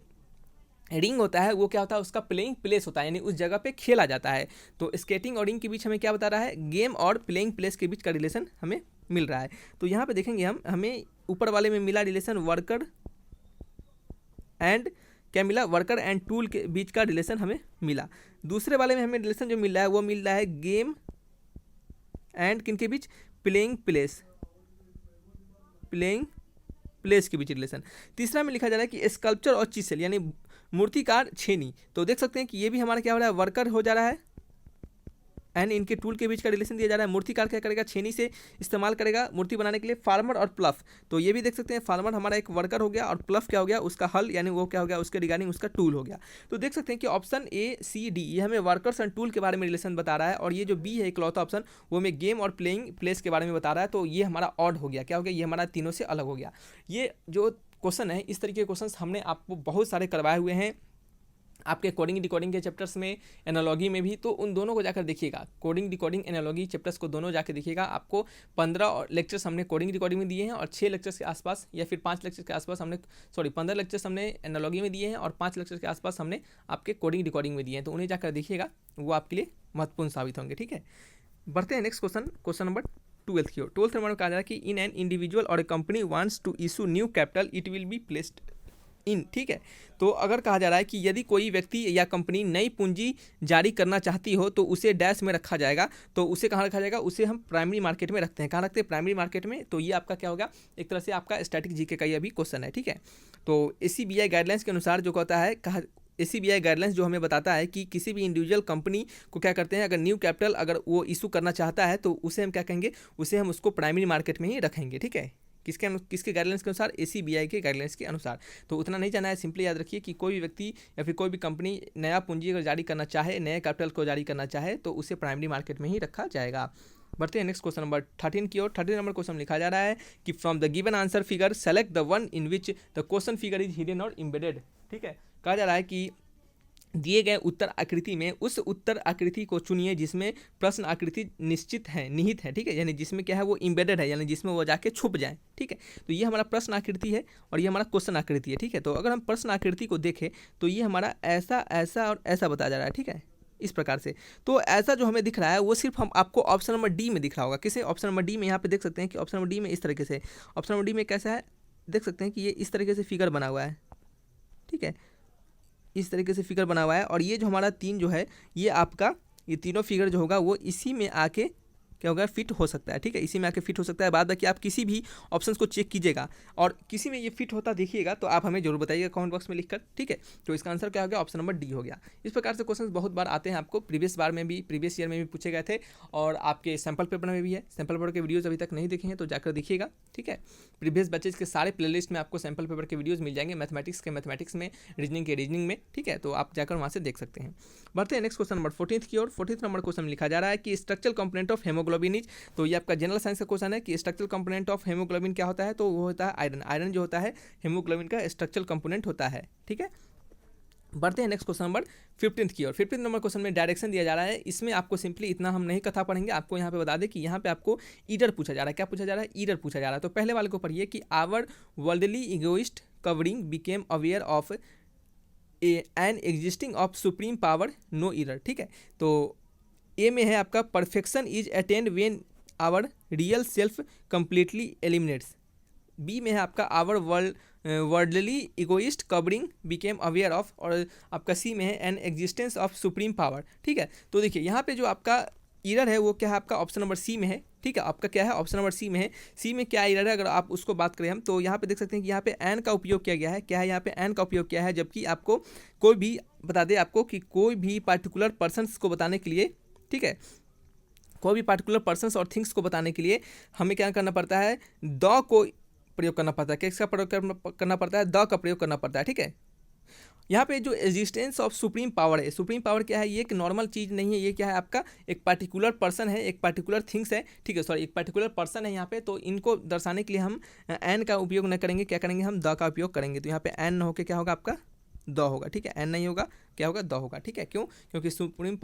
रिंग होता है वो क्या होता है, उसका प्लेइंग प्लेस होता है, यानी उस जगह पे खेला जाता है। तो स्केटिंग और रिंग के बीच हमें क्या बता रहा है, गेम और प्लेइंग प्लेस के बीच का रिलेशन हमें मिल रहा है। तो यहाँ पे देखेंगे हमें ऊपर वाले में मिला रिलेशन वर्कर एंड, क्या मिला, वर्कर एंड टूल के बीच का रिलेशन हमें मिला। दूसरे वाले में हमें रिलेशन जो मिल रहा है वो मिल रहा है गेम एंड किन के बीच, प्लेइंग प्लेस के बीच रिलेशन। तीसरा में लिखा जा रहा है कि स्कल्पचर और चिसल, यानी मूर्तिकार छेनी। तो देख सकते हैं कि ये भी हमारा क्या हो रहा है, वर्कर हो जा रहा है एंड इनके टूल के बीच का रिलेशन दिया जा रहा है। मूर्तिकार क्या करेगा, छेनी से इस्तेमाल करेगा मूर्ति बनाने के लिए। फार्मर और प्लफ, तो ये भी देख सकते हैं फार्मर हमारा एक वर्कर हो गया, और प्लफ क्या हो गया, उसका हल, यानी वो क्या हो गया, उसके रिगार्डिंग उसका टूल हो गया। तो देख सकते हैं कि ऑप्शन ए सी डी ये हमें वर्कर्स एंड टूल के बारे में रिलेशन बता रहा है, और ये जो बी है इकलौता ऑप्शन वो हमें गेम और प्लेइंग प्लेस के बारे में बता रहा है। तो ये हमारा ऑड हो गया, क्या हो गया, ये हमारा तीनों से अलग हो गया। ये जो क्वेश्चन है, इस तरीके के क्वेश्चन हमने आपको बहुत सारे करवाए हुए हैं आपके कोडिंग डिकोडिंग के चैप्टर्स में, एनालॉजी में भी। तो उन दोनों को जाकर देखिएगा, कोडिंग डिकोडिंग एनालॉजी चैप्टर्स को दोनों जाकर देखिएगा। आपको 15 लेक्चर्स हमने कोडिंग डिकोडिंग में दिए हैं, और 6 लेक्चर्स के आसपास या फिर 5 लेक्चर्स के आसपास हमने 15 लेक्चर्स हमने एनालॉजी में दिए हैं, और 5 लेक्चर्स के आसपास हमने आपके कोडिंग डिकोडिंग में दिए हैं। तो उन्हें जाकर देखिएगा, वो आपके लिए महत्वपूर्ण साबित होंगे, ठीक है। बढ़ते हैं नेक्स्ट क्वेश्चन नंबर 12 की ओर। 12th नंबर में कहा जा रहा है कि इन एन इंडिविजुअल और a company wants to issue new capital it will be placed in, ठीक है। तो अगर कहा जा रहा है कि यदि कोई व्यक्ति या कंपनी नई पूंजी जारी करना चाहती हो तो उसे डैश में रखा जाएगा। तो उसे कहाँ रखा जाएगा, उसे हम प्राइमरी मार्केट में रखते हैं। कहाँ रखते हैं, प्राइमरी मार्केट में। तो ये आपका क्या होगा, एक तरह से आपका स्टैटिक जीके का ये भी क्वेश्चन है, ठीक है। तो ACBI गाइडलाइंस के अनुसार जो कहता है, ACBI गाइडलाइंस जो हमें बताता है कि किसी भी इंडिविजुअल कंपनी को क्या करते हैं, अगर न्यू कैपिटल अगर वो इशू करना चाहता है तो उसे हम क्या कहेंगे, उसे हम उसको प्राइमरी मार्केट में ही रखेंगे, ठीक है। किसके गाइडलाइंस के अनुसार, ACBI के गाइडलाइंस के अनुसार। तो उतना नहीं जाना है, सिंपली याद रखिए कि कोई भी व्यक्ति या फिर कोई भी कंपनी नया पूंजी अगर जारी करना चाहे, नए कैपिटल को जारी करना चाहे, तो उसे प्राइमरी मार्केट में ही रखा जाएगा। बढ़ते हैं नेक्स्ट क्वेश्चन नंबर 13 की ओर। 13 नंबर क्वेश्चन लिखा जा रहा है कि from the given answer figure select the one in which the question figure is hidden और एम्बेडेड, ठीक है। कहा जा रहा है कि दिए गए उत्तर आकृति में उस उत्तर आकृति को चुनिए जिसमें प्रश्न आकृति निश्चित है, निहित है, ठीक है। यानी जिसमें क्या है, वो एम्बेडेड है, यानी जिसमें वो जाके छुप जाए, ठीक है। तो ये हमारा प्रश्न आकृति है और ये हमारा क्वेश्चन आकृति है, ठीक है। तो अगर हम प्रश्न आकृति को देखें तो ये हमारा ऐसा ऐसा और ऐसा बताया जा रहा है, ठीक है, इस प्रकार से। तो ऐसा जो हमें दिख रहा है वो सिर्फ हम आपको ऑप्शन नंबर डी में दिख रहा होगा। किसे, ऑप्शन नंबर डी में। यहाँ पे देख सकते हैं कि ऑप्शन नंबर डी में इस तरीके से, ऑप्शन नंबर डी में कैसा है, देख सकते हैं कि ये इस तरीके से फिगर बना हुआ है, ठीक है, इस तरीके से फिगर बना हुआ है। और ये जो हमारा 3 जो है, ये आपका ये तीनों फिगर जो होगा वो इसी में आके क्या होगा, फिट हो सकता है, ठीक है, इसी में आके फिट हो सकता है। बाद बाकी आप किसी भी ऑप्शंस को चेक कीजिएगा और किसी में ये फिट होता देखिएगा तो आप हमें जरूर बताइएगा कमेंट बॉक्स में लिखकर, ठीक है। तो इसका आंसर क्या हो गया, ऑप्शन नंबर डी हो गया। इस प्रकार से क्वेश्चंस बहुत बार आते हैं, आपको प्रीवियस ईयर में भी पूछे गए थे और आपके सैम्पल पेपर में भी है। सैम्पल पेपर के वीडियोज़ अभी तक नहीं देखे हैं तो जाकर देखिएगा, ठीक है। प्रीवियस बैचेज के सारे प्लेलिस्ट में आपको सैम्पल पेपर के वीडियोज़ मिल जाएंगे, मैथमेटिक्स के मैथमेटिक्स में, रीजनिंग के रीजनिंग में, ठीक है। तो आप जाकर वहाँ से देख सकते हैं। बढ़ते हैं नेक्स्ट क्वेश्चन नंबर 14 की ओर। 14 नंबर क्वेश्चन लिखा जा रहा है कि structural component of haemoglobin is, तो ये आपका जनरल साइंस का क्वेश्चन है कि स्ट्रक्चरल कंपोनेंट ऑफ हेमोग्लोबिन क्या होता है, तो वो होता है आयरन। आयरन जो होता है हेमोग्लोबिन का स्ट्रक्चरल कंपोनेंट होता है, ठीक है। बढ़ते हैं नेक्स्ट क्वेश्चन नंबर 15 की ओर। 15 नंबर क्वेश्चन में डायरेक्शन दिया जा रहा है। इसमें आपको सिंपली इतना हम नहीं कथा पढ़ेंगे, आपको यहाँ पे बता दें कि यहाँ पे आपको ईडर पूछा जा रहा है। क्या पूछा जा रहा है, ईडर पूछा जा रहा है। तो पहले वाले को पढ़िए कि our worldly egoist covering became aware of an existing of supreme power no error, ठीक है। तो ए में है आपका perfection is attend when our real self completely eliminates. B में है आपका our worldly egoist covering became aware of, और आपका सी में है an existence of supreme power, ठीक है। तो देखिए यहाँ पे जो आपका ईरर है वो क्या है, आपका ऑप्शन नंबर सी में है, ठीक है। आपका क्या है, ऑप्शन नंबर सी में है। सी में क्या ईरर है, अगर आप उसको बात करें हम, तो यहाँ पे देख सकते हैं कि यहाँ पे एन का उपयोग किया गया है। क्या है, यहाँ पे एन का उपयोग किया है, जबकि आपको कोई भी बता दे आपको कि कोई भी पार्टिकुलर पर्सनस को बताने के लिए, ठीक है, कोई भी पार्टिकुलर पर्सनस और थिंग्स को बताने के लिए हमें क्या करना पड़ता है, द को प्रयोग करना पड़ता है। किसका प्रयोग करना पड़ता है, द का प्रयोग करना पड़ता है, ठीक है। यहाँ पे जो एग्जिस्टेंस ऑफ सुप्रीम पावर है, सुप्रीम पावर क्या है, ये एक नॉर्मल चीज़ नहीं है, ये क्या है आपका एक पार्टिकुलर पर्सन है, एक पार्टिकुलर थिंग्स है, ठीक है, सॉरी एक पार्टिकुलर पर्सन है यहाँ पे। तो इनको दर्शाने के लिए हम एन का उपयोग न करेंगे, क्या करेंगे हम द का उपयोग करेंगे। तो यहाँ पे एन न होकर क्या होगा आपका द होगा, ठीक है, एन नहीं होगा, क्या होगा द होगा, ठीक है। क्यों? क्योंकि सुप्रीम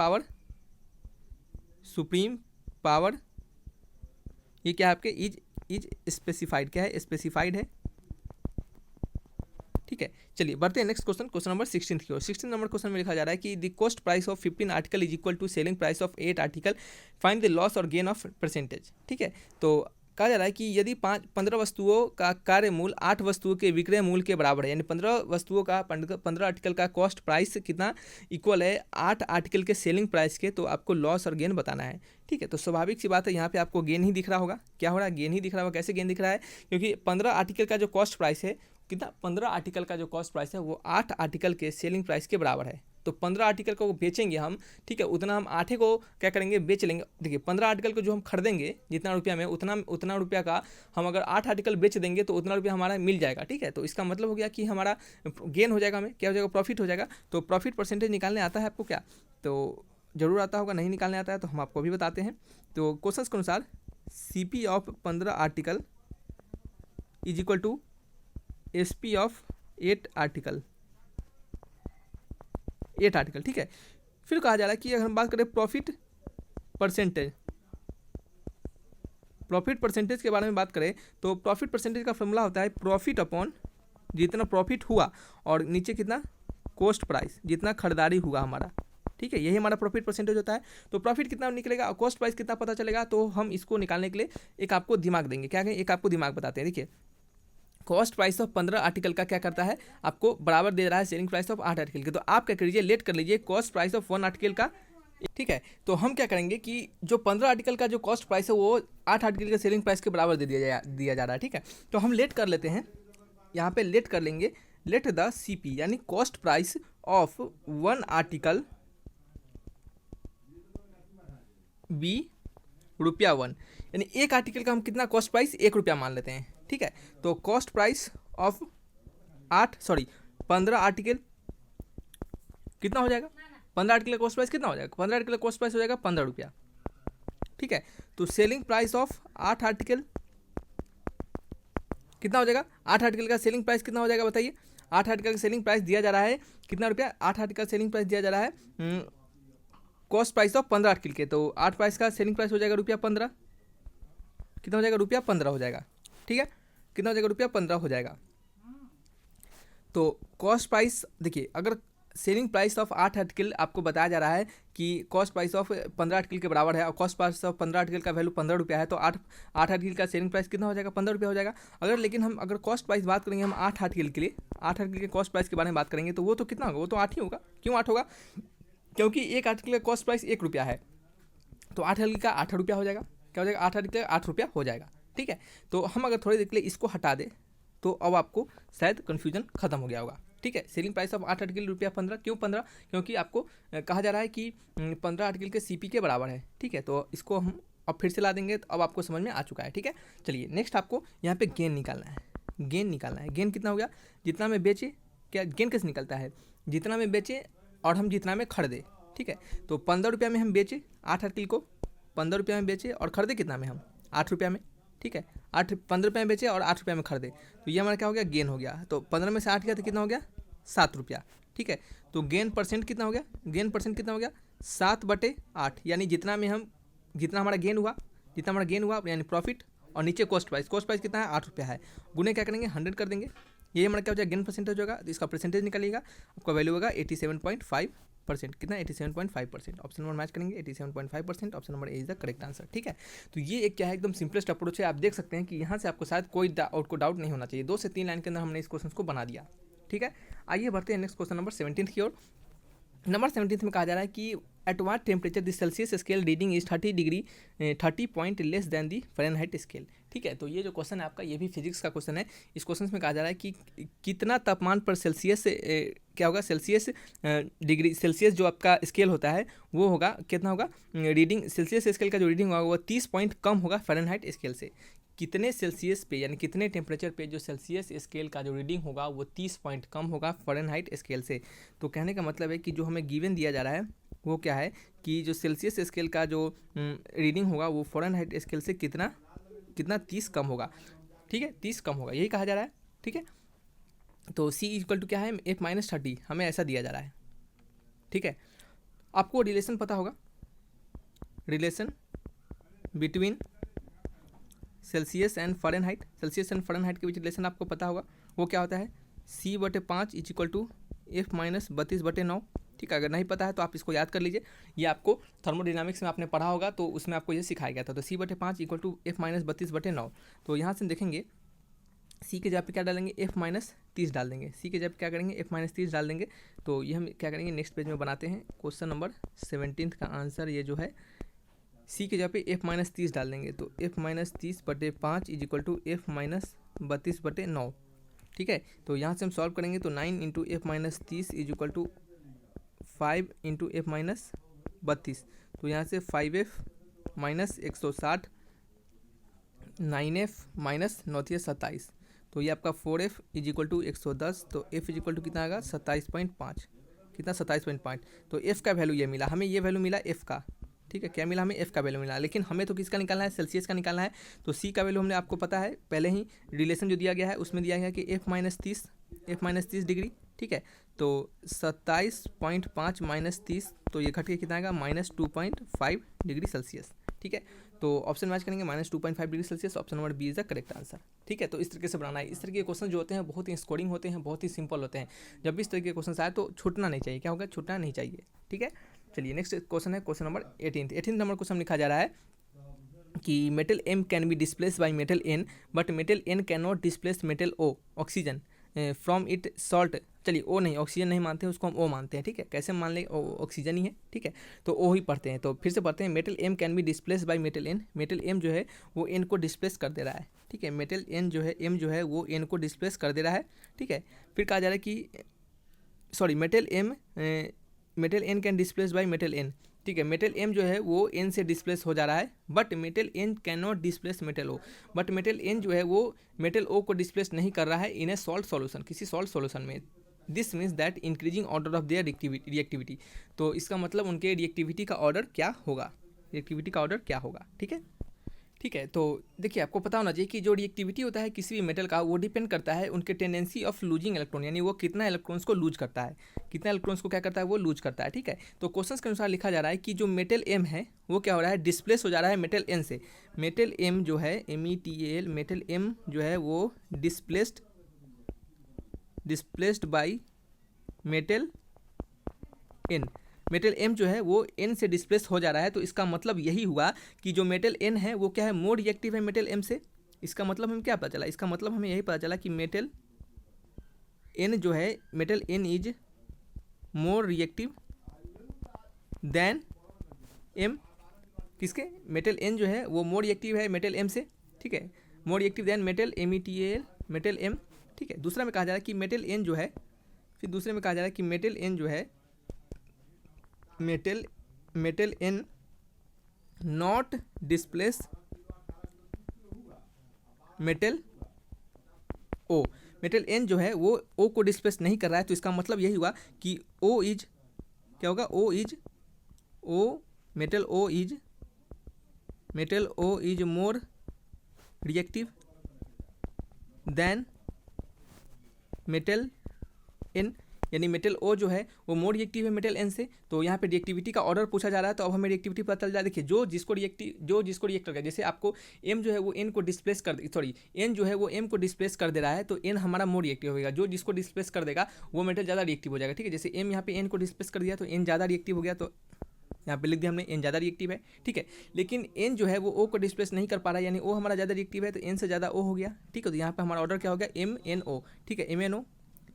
पावर ये क्या है आपके इज स्पेसिफाइड, क्या है स्पेसिफाइड है, ठीक है। चलिए बढ़ते हैं नेक्स्ट क्वेश्चन, क्वेश्चन नंबर 16 की ओर। 16 नंबर क्वेश्चन में लिखा जा रहा है कि the cost price of 15 article is equal to selling price of 8 article, find the loss और गेन ऑफ परसेंटेज, ठीक है। तो कहा जा रहा है कि यदि 15 वस्तुओं का कार्य मूल 8 वस्तुओं के विक्रय मूल्य के बराबर है, यानी 15 वस्तुओं का 15 आर्टिकल का कॉस्ट प्राइस कितना इक्वल है 8 आर्टिकल के सेलिंग प्राइस के, तो आपको लॉस और गेन बताना है, ठीक है। तो स्वाभाविक सी बात है, यहाँ पे आपको गेन ही दिख रहा होगा, क्या हो रहा है गेन ही दिख रहा होगा। कैसे गेन दिख रहा है? क्योंकि 15 आर्टिकल का जो कॉस्ट प्राइस है कितना, 15 आर्टिकल का जो कॉस्ट प्राइस है वो 8 आर्टिकल के सेलिंग प्राइस के बराबर है। तो 15 आर्टिकल को बेचेंगे हम, ठीक है, उतना हम 8 को क्या करेंगे बेच लेंगे। देखिए 15 आर्टिकल को जो हम खरीदेंगे जितना रुपया में, उतना रुपया का हम अगर 8 आर्टिकल बेच देंगे तो उतना रुपया हमारा मिल जाएगा, ठीक है। तो इसका मतलब हो गया कि हमारा गेन हो जाएगा, हमें क्या हो जाएगा प्रॉफिट हो जाएगा। तो प्रॉफिट परसेंटेज निकालने आता है आपको क्या? तो जरूर आता होगा, नहीं निकालने आता है तो हम आपको भी बताते हैं। तो क्वेश्चन के अनुसार CP of 15 article is equal to SP of 8 article, ठीक है। फिर कहा जा रहा है कि अगर हम बात करें प्रॉफिट परसेंटेज के बारे में बात करें तो प्रॉफिट परसेंटेज का फॉर्मूला होता है प्रॉफिट अपॉन जितना प्रॉफिट हुआ और नीचे कितना कॉस्ट प्राइस, जितना खरीदारी हुआ हमारा, ठीक है, यही हमारा प्रॉफिट परसेंटेज होता है। तो प्रॉफिट कितना निकलेगा और कॉस्ट प्राइस कितना पता चलेगा, तो हम इसको निकालने के लिए एक आपको दिमाग देंगे, क्या कहें, एक आपको दिमाग बताते हैं। देखिए कॉस्ट प्राइस ऑफ 15 आर्टिकल का क्या करता है, आपको बराबर दे रहा है सेलिंग प्राइस ऑफ 8 आर्टिकल के। तो आप क्या करिए, लेट कर लीजिए कॉस्ट प्राइस ऑफ 1 आर्टिकल का, ठीक है। तो हम क्या करेंगे कि जो 15 आर्टिकल का जो कॉस्ट प्राइस है वो 8 आर्टिकल के सेलिंग प्राइस के बराबर दे दिया जा रहा है, ठीक है। तो हम लेट कर लेते हैं, यहाँ पे लेट कर लेंगे, लेट द CP यानी cost price of 1 article be ₹1, यानी एक आर्टिकल का हम कितना कॉस्ट प्राइस ₹1 मान लेते हैं, ठीक है। तो कॉस्ट प्राइस ऑफ 15 आर्टिकल कितना हो जाएगा, 15 आर्टिकल का कॉस्ट प्राइस कितना हो जाएगा, 15 आर्टिकल का कॉस्ट प्राइस हो जाएगा ₹15, ठीक है। तो सेलिंग प्राइस ऑफ 8 आर्टिकल कितना हो जाएगा, 8 आर्टिकल का सेलिंग प्राइस कितना हो जाएगा बताइए। 8 आर्टिकल का सेलिंग प्राइस दिया जा रहा है कितना रुपया, 8 आर्टिकल सेलिंग प्राइस दिया जा रहा है कॉस्ट प्राइस ऑफ 15 आर्टिकल के, तो 8 प्राइस का सेलिंग प्राइस हो जाएगा ₹15, कितना हो जाएगा ₹15 हो जाएगा, ठीक है, कितना हो जाएगा ₹15 हो जाएगा। तो कॉस्ट प्राइस देखिए, अगर सेलिंग प्राइस ऑफ 8 आर्टिकल आपको बताया जा रहा है कि कॉस्ट प्राइस ऑफ 15 आर्टिकल के बराबर है और कॉस्ट प्राइस ऑफ 15 आर्टिकल का वैल्यू ₹15 है, तो 8 आर्टिकल का सेलिंग प्राइस कितना हो जाएगा, ₹15 हो जाएगा। अगर लेकिन हम अगर कॉस्ट प्राइस बात करेंगे हम 8 आर्टिकल के लिए, 8 आर्टिकल के कॉस्ट प्राइस के बारे में बात करेंगे तो वो तो कितना होगा, वो तो 8 ही होगा। क्यों 8 होगा, क्योंकि एक आर्टिकल का कॉस्ट प्राइस ₹1 है, तो 8 आर्टिकल का ₹8 हो जाएगा, क्या हो जाएगा, 8 आर्टिकल का ₹8 हो जाएगा, ठीक है। तो हम अगर थोड़ी देर के लिए इसको हटा दें तो अब आपको शायद कन्फ्यूजन खत्म हो गया होगा, ठीक है। सेलिंग प्राइस ऑफ 8 आर्टिकल ₹15, क्यों 15, क्योंकि आपको कहा जा रहा है कि 15 आर्टिकल के CP के बराबर है, ठीक है। तो इसको हम अब फिर से ला देंगे तो अब आपको समझ में आ चुका है, ठीक है। चलिए नेक्स्ट आपको यहाँ पे गेन निकालना है, गेन कितना हो गया, जितना में बेचे, क्या गेन कैसे निकलता है, जितना में बेचे और हम जितना में खरीदे, ठीक है। तो ₹15 में हम बेचे 8 आर्टिकल को, ₹15 में बेचे और खरीदे कितना में हम ₹8 में, ठीक है। 15 में बेचे और ₹8 में खरीदे, तो ये हमारा क्या हो गया, गेन हो गया। तो 15 में से 8 गया तो कितना हो गया, ₹7, ठीक है। तो गेन परसेंट कितना हो गया, 7/8, यानी जितना हमारा गेन हुआ यानी प्रॉफिट और नीचे कॉस्ट प्राइस कितना है, ₹8 है, गुने क्या करेंगे 100 कर देंगे, ये हमारा क्या हो जाएगा गेन परसेंटेज होगा। तो इसका परसेंटेज निकालिएगा, आपका वैल्यू होगा 87.5%, कितना 87.5%, ऑप्शन नंबर मैच करेंगे 87.5%, option number A is the correct answer, ठीक है। तो ये एक क्या है एकदम सिंपलेस्ट अप्रोच है, आप देख सकते हैं कि यहाँ से आपको शायद कोई डाउट नहीं होना चाहिए, 2 से 3 लाइन के अंदर हमने इस क्वेश्चन को बना दिया, ठीक है। आइए बढ़ते हैं नेक्स्ट क्वेश्चन नंबर 17 की ओर। नंबर 17 में कहा जा रहा है कि at what temperature the Celsius scale reading is 30 point less than the Fahrenheit scale, ठीक है। तो ये जो क्वेश्चन है आपका, ये भी फिजिक्स का क्वेश्चन है। इस क्वेश्चन में कहा जा रहा है कि कितना तापमान पर सेल्सियस क्या होगा, सेल्सियस डिग्री सेल्सियस जो आपका स्केल होता है वो होगा कितना होगा, रीडिंग सेल्सियस स्केल का जो रीडिंग होगा वो 30 पॉइंट कम होगा फ़ारेनहाइट स्केल से। कितने सेल्सियस पे यानी कितने टेम्परेचर पे जो सेल्सियस स्केल का जो रीडिंग होगा वो 30 पॉइंट कम होगा फ़ारेनहाइट स्केल से। तो कहने का मतलब है कि जो हमें गिवन दिया जा रहा है वो क्या है कि जो सेल्सियस स्केल का जो रीडिंग होगा वो फ़ारेनहाइट स्केल से कितना 30 कम होगा। ठीक है, 30 कम होगा, यही कहा जा रहा है। ठीक है, तो C इक्वल टू क्या है, F-30 हमें ऐसा दिया जा रहा है। ठीक है, आपको रिलेशन पता होगा, relation between Celsius and Fahrenheit, Celsius and Fahrenheit के बीच रिलेशन आपको पता होगा। वो क्या होता है, C/5 is equal to F-32/9। ठीक है, अगर नहीं पता है तो आप इसको याद कर लीजिए, ये आपको थर्मोडायनामिक्स में आपने पढ़ा होगा तो उसमें आपको ये सिखाया गया था। तो C/5 इक्वल टू F-32/9। तो यहाँ से देखेंगे C के जगह पे क्या डालेंगे, F-30 डाल देंगे। C के जगह पे क्या करेंगे, F-30 डाल देंगे। तो ये हम क्या करेंगे, नेक्स्ट पेज में बनाते हैं। क्वेश्चन नंबर 17 का आंसर ये जो है, C की जगह पे F-30 डाल देंगे। तो F-30/5 is equal to F-32/9। ठीक है, तो यहाँ से हम सॉल्व करेंगे तो 9 into F-30 is equal to 5 into F-32। तो यहाँ से 5F माइनस 160, 9F माइनस 9×27। तो ये आपका 4F इज इक्वल टू 110। तो F इज इक्वल टू कितना आएगा, 27.5। कितना, 27.5। तो F का वैल्यू ये मिला हमें, ये वैल्यू मिला F का। ठीक है, क्या मिला हमें, F का वैल्यू मिला। लेकिन हमें तो किसका निकालना है, सेल्सियस का निकालना है। तो C का वैल्यू हमने आपको पता है, पहले ही रिलेशन जो दिया गया है उसमें दिया गया है कि F-30 डिग्री। ठीक है, तो 27.5 माइनस 30, तो ये घट के कितना आएगा, -2.5 डिग्री सेल्सियस। ठीक है, तो ऑप्शन मैच करेंगे -2.5 degree Celsius. Option number B is the correct answer. ठीक है, तो इस तरीके से बनाना है। इस तरह के क्वेश्चन जो होते हैं बहुत ही स्कोरिंग होते हैं, बहुत ही सिंपल होते हैं। जब भी इस तरह के क्वेश्चन आए तो छूटना नहीं चाहिए। क्या होगा, छूटना नहीं चाहिए। ठीक है, चलिए नेक्स्ट क्वेश्चन है, क्वेश्चन नंबर 18 नंबर क्वेश्चन लिखा जा रहा है कि metal M can be displace by metal N but metal N can not displace metal O oxygen from it salt. चलिए O नहीं, ऑक्सीजन नहीं मानते हैं, उसको हम O मानते हैं। ठीक है, कैसे मान लें, ऑक्सीजन ही है। ठीक है, तो O ही पढ़ते हैं। तो फिर से पढ़ते हैं, metal M can be displace by metal N। Metal M जो है वो N को डिस्प्लेस कर दे रहा है। ठीक है, मेटल N जो है M जो है वो N को डिस्प्लेस कर दे रहा है। ठीक है, फिर कहा जा रहा है कि sorry metal N can displace by metal N। ठीक है, मेटल M जो है वो N से डिस्प्लेस हो जा रहा है, but metal N can not displace metal O। But metal N जो है वो मेटल O को डिस्प्लेस नहीं कर रहा है इन ए सॉल्ट सॉल्यूशन, किसी सॉल्ट सॉल्यूशन में। This means that increasing order of their reactivity. तो इसका मतलब उनके रिएक्टिविटी का ऑर्डर क्या होगा, रिएक्टिविटी का ऑर्डर क्या होगा। ठीक है, ठीक है, तो देखिए आपको पता होना चाहिए कि जो रिएक्टिविटी होता है किसी भी मेटल का वो डिपेंड करता है उनके टेंडेंसी ऑफ लूजिंग इलेक्ट्रॉन, यानी वो कितना इलेक्ट्रॉन्स को लूज करता है, कितना इलेक्ट्रॉन्स को क्या करता है, वो लूज करता है। ठीक है, तो क्वेश्चंस के अनुसार लिखा जा रहा है कि जो मेटल M है वो क्या हो रहा है, डिस्प्लेस हो जा रहा है मेटल N से। मेटल M जो है METAL, मेटल M जो है वो displaced by metal N। Metal M जो है वो N से डिस्प्लेस हो जा रहा है। तो इसका मतलब यही हुआ कि जो मेटल N है वो क्या है, मोर रिएक्टिव है मेटल M से। इसका मतलब हमें क्या पता चला, इसका मतलब हमें यही पता चला कि मेटल N जो है, metal N is more reactive than M। किसके, मेटल N जो है वो मोर रिएक्टिव है मेटल M से। ठीक है, more reactive than metal METAL, metal M। ठीक है, दूसरा में कहा जा रहा है कि मेटल N जो है, फिर दूसरे में कहा जा रहा है कि मेटल N जो है, metal N not displace metal O। Metal N जो है वो O को डिस्प्लेस नहीं कर रहा है। तो इसका मतलब यही हुआ कि O इज क्या होगा, metal O is more reactive than metal N, यानी मेटल O जो है वो मोर रिएक्टिव है मेटल N से। तो यहाँ पे रिएक्टिविटी का ऑर्डर पूछा जा रहा है, तो अब हमें रिएक्टिविटी पता चल जाए। देखिए जो जिसको रिएक्ट कर, जैसे आपको M जो है वो N को डिस्प्लेस कर N जो है वो M को डिस्प्लेस कर दे रहा है, तो N हमारा मोर रिएक्टिव होगा। जो जिसको डिस्प्लेस कर देगा वो मेटल ज़्यादा रिएक्टिव हो जाएगा। ठीक है, जैसे M यहाँ पे N को डिस्प्लेस कर दिया तो N ज़्यादा रिएक्टिव हो गया, तो यहाँ पे लिख दिया हमने N ज़्यादा रिएक्टिव है। ठीक है, लेकिन N जो है वो O को डिस्प्लेस नहीं कर पा रहा है, यानी O हमारा ज़्यादा रिएक्टिव है, तो N से ज़्यादा O हो गया। ठीक है, तो यहाँ पे हमारा ऑर्डर क्या हो गया, MNO। ठीक है, MNO।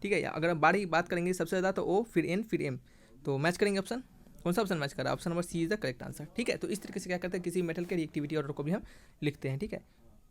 ठीक है, अगर हम बारी बात करेंगे सबसे ज़्यादा तो O, फिर N, फिर M। तो मैच करेंगे ऑप्शन, कौन सा ऑप्शन मैच कर रहा है, option number C is the correct answer. ठीक है, तो इस तरीके से क्या करते हैं, किसी मेटल के रिएक्टिविटी ऑर्डर को भी हम लिखते हैं। ठीक है,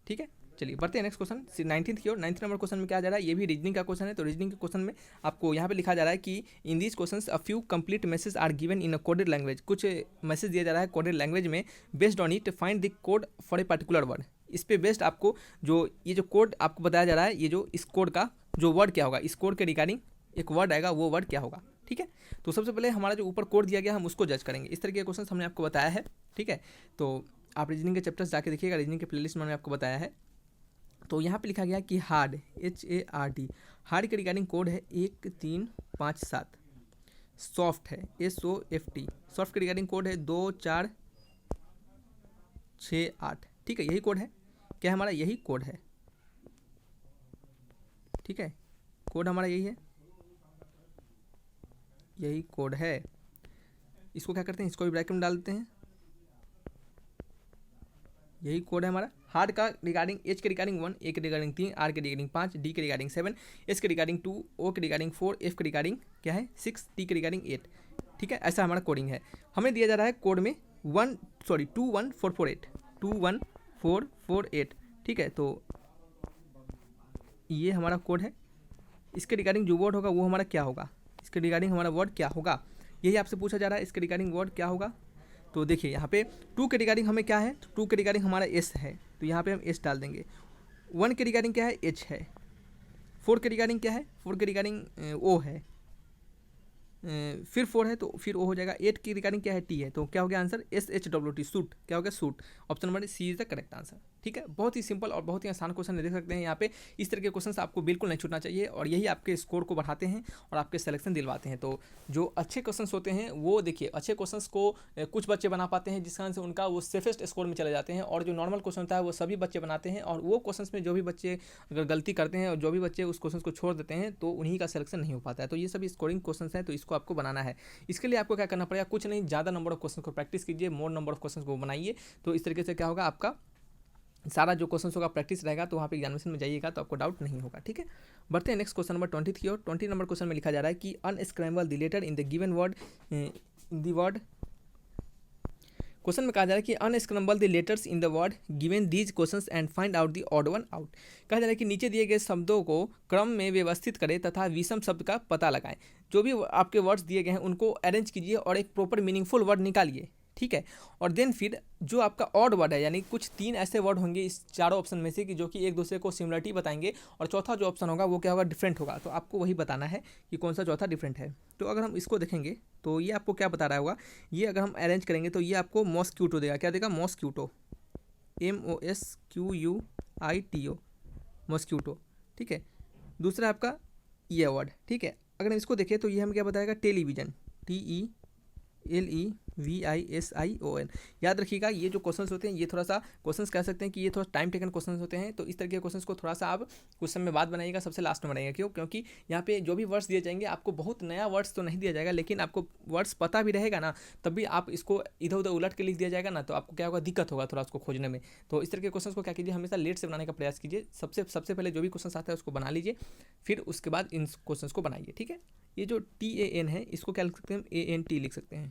ठीक है, चलिए बढ़ते हैं नेक्स्ट क्वेश्चन 19th की ओर। 9th नंबर क्वेश्चन में क्या जा रहा है, ये भी रीजनिंग का क्वेश्चन है। तो रीजनिंग के क्वेश्चन में आपको यहाँ पे लिखा जा रहा है कि in this questions a few complete message are given in a coded language. कुछ मैसेज दिया जा रहा है कोडेड लैंग्वेज में, based on it find the code for a particular word. इस पे बेस्ड आपको जो ये जो कोड आपको बताया जा रहा है, ये जो इस कोड का जो वर्ड क्या होगा, इस कोड के रिगार्डिंग एक वर्ड आएगा, वो वर्ड क्या होगा। ठीक है, तो सबसे पहले हमारा जो ऊपर कोड दिया गया हम उसको जज करेंगे। इस तरीके के क्वेश्चन हमने आपको बताया है। ठीक है, तो आप रीजनिंग के चैप्टर्स जाके देखिएगा, रीजनिंग के प्लेलिस्ट में मैंने आपको बताया है। तो यहाँ पे लिखा गया कि हार्ड HARD, हार्ड के रिगार्डिंग कोड है 1357। सॉफ्ट है SOFT, सॉफ्ट के रिगार्डिंग कोड है 2468। ठीक है, यही कोड है, क्या हमारा यही कोड है। ठीक है, कोड हमारा यही है, यही कोड है। इसको क्या करते हैं, इसको भी ब्रैकेट में डाल देते हैं, यही कोड है हमारा। हार्ड का रिगार्डिंग H के रिगार्डिंग 1, A के रिगार्डिंग 3, R के रिगार्डिंग 5, D के रिगार्डिंग 7, S के रिगार्डिंग 2, O के रिगार्डिंग 4, F के रिगार्डिंग क्या है 6, T के रिगार्डिंग 8। ठीक है, ऐसा हमारा कोडिंग है। हमें दिया जा रहा है कोड में 21448, 21448। ठीक है, तो ये हमारा कोड है। इसके रिगार्डिंग जो वर्ड होगा वो हमारा क्या होगा, इसके रिगार्डिंग हमारा वर्ड क्या होगा, यही आपसे पूछा जा रहा है। इसके रिगार्डिंग वर्ड क्या होगा, तो देखिए यहाँ पे 2 के रिगार्डिंग हमें क्या है, तो 2 के रिगार्डिंग हमारा S है, तो यहाँ पे हम S डाल देंगे। 1 के रिगार्डिंग क्या है H है। 4 के रिगार्डिंग क्या है, 4 के रिगार्डिंग O है, फिर 4 है तो फिर O हो जाएगा। 8 की रिगार्डिंग क्या है T है, तो क्या हो गया आंसर SHWT, सूट। क्या हो गया suit. Option number C is the correct answer. ठीक है, बहुत ही सिंपल और बहुत ही आसान क्वेश्चन देख सकते हैं यहाँ पे। इस तरह के क्वेश्चन आपको बिल्कुल नहीं छूटना चाहिए और यही आपके स्कोर को बढ़ाते हैं और आपके सिलेक्शन दिलवाते हैं। तो जो अच्छे क्वेश्चन होते हैं वो देखिए, अच्छे क्वेश्चन को कुछ बच्चे बना पाते हैं जिस कारण से उनका वो सेफेस्ट स्कोर में चले जाते हैं, और जो नॉर्मल क्वेश्चन होता है वो सभी बच्चे बनाते हैं। और वो क्वेश्चन में जो भी बच्चे अगर गलती करते हैं और जो भी बच्चे उस क्वेश्चन को छोड़ देते हैं तो उन्हीं का सिलेक्शन नहीं हो पाता है। तो ये सभी स्कोरिंग क्वेश्चन हैं, तो इसको आपको बनाना है। इसके लिए आपको क्या करना पड़ेगा, कुछ नहीं, ज़्यादा नंबर ऑफ क्वेश्चन को प्रैक्टिस कीजिए, मोर नंबर ऑफ क्वेश्चन को बनाइए। तो इस तरीके से क्या होगा, आपका सारा जो क्वेश्चन होगा प्रैक्टिस रहेगा, तो वहाँ पे एग्जामिनेशन में जाइएगा तो आपको डाउट नहीं होगा। ठीक है, बढ़ते हैं नेक्स्ट क्वेश्चन नंबर 20 की ओर। 20 नंबर क्वेश्चन में लिखा जा रहा है कि unscramble the letter in the given word in the word. Question में कहा जा रहा है कि unscramble the letters in the word given these questions and find out the odd one out. कहा जा रहा है कि नीचे दिए गए शब्दों को क्रम में व्यवस्थित करें तथा विषम शब्द का पता लगाएं। जो भी आपके वर्ड्स दिए गए हैं उनको अरेंज कीजिए और एक प्रॉपर मीनिंगफुल वर्ड निकालिए। ठीक है, और देन फिर जो आपका ऑड वर्ड है, यानी कुछ 3 ऐसे वर्ड होंगे इस चारों ऑप्शन में से कि जो कि एक दूसरे को सिमिलरिटी बताएंगे, और चौथा जो ऑप्शन होगा वो क्या होगा, डिफरेंट होगा। तो आपको वही बताना है कि कौन सा चौथा डिफरेंट है। तो अगर हम इसको देखेंगे तो ये आपको क्या बता रहा होगा, ये अगर हम अरेंज करेंगे तो ये आपको मॉस्क्यूटो देगा। क्या देगा, मॉस्क्यूटो, MOSQUITO, मॉस्क्यूटो। ठीक है, दूसरा आपका ये वर्ड। ठीक है, अगर हम इसको देखें तो ये हमें क्या बताएगा, टेलीविजन, TELEVISION। याद रखिएगा, ये जो क्वेश्चंस होते हैं ये थोड़ा सा क्वेश्चंस कह सकते हैं कि ये थोड़ा टाइम टेकन क्वेश्चंस होते हैं। तो इस तरह के क्वेश्चंस को थोड़ा सा आप कुछ समय बाद बनाइएगा, सबसे लास्ट में बनाइएगा। क्यों, क्योंकि यहाँ पे जो भी वर्ड्स दिए जाएंगे आपको बहुत नया वर्ड्स तो नहीं दिया जाएगा, लेकिन आपको वर्ड्स पता भी रहेगा ना, तब भी आप इसको इधर उधर उलट के लिख दिया जाएगा ना, तो आपको क्या होगा, दिक्कत होगा थोड़ा उसको खोजने में। तो इस तरह के क्वेश्चन को क्या कीजिए, हमेशा लेट से बनाने का प्रयास कीजिए। सबसे पहले जो भी क्वेश्चन आता है उसको बना लीजिए, फिर उसके बाद इन क्वेश्चन को बनाइए। ठीक है, ये जो TAN है इसको क्या लिख सकते हैं, ANT लिख सकते हैं।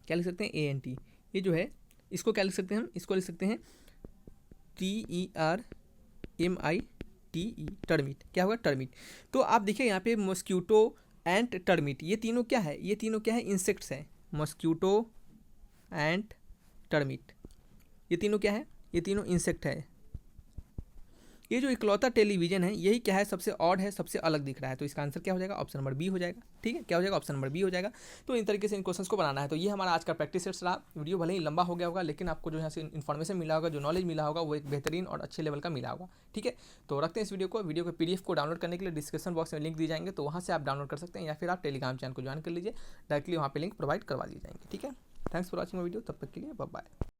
क्या लिख सकते हैं, ANT। ये जो है इसको क्या लिख सकते हैं हम, इसको लिख सकते हैं TERMITE, टर्मिट। क्या होगा, टर्मिट। तो आप देखिए यहाँ पे मॉस्क्यूटो एंड टर्मिट, ये तीनों क्या है, ये तीनों क्या है, इंसेक्ट्स हैं। मॉस्क्यूटो एंड टर्मिट, ये तीनों क्या है, ये तीनों इंसेक्ट है। ये जो इकलौता टेलीविजन है यही क्या है, सबसे ऑड है, सबसे अलग दिख रहा है। तो इसका आंसर क्या हो जाएगा, ऑप्शन नंबर बी हो जाएगा। ठीक है, क्या हो जाएगा, ऑप्शन नंबर बी हो जाएगा। तो इन तरीके से इन क्वेश्चंस को बनाना है। तो ये हमारा आज का प्रैक्टिस सेट्स रहा। वीडियो भले ही लंबा हो गया होगा, लेकिन आपको जो यहाँ से इन्फॉर्मेशन मिला होगा, जो नॉलेज मिला होगा, वो एक बेहतरीन और अच्छे लेवल का मिला होगा। ठीक है, तो रखते हैं इस वीडियो को। वीडियो के PDF को डाउनलोड करने के लिए डिस्क्रिप्शन बॉक्स में लिंक दी जाएंगे, तो वहाँ से आप डाउनलोड कर सकते हैं, या फिर आप टेलीग्राम चैनल को ज्वाइन कर लीजिए, डायरेक्टली वहाँ पर लिंक प्रोवाइड करवा दी जाएंगे। ठीक है, थैंक्स फॉर वॉचिंग वीडियो। तब तक के लिए बाय बाय।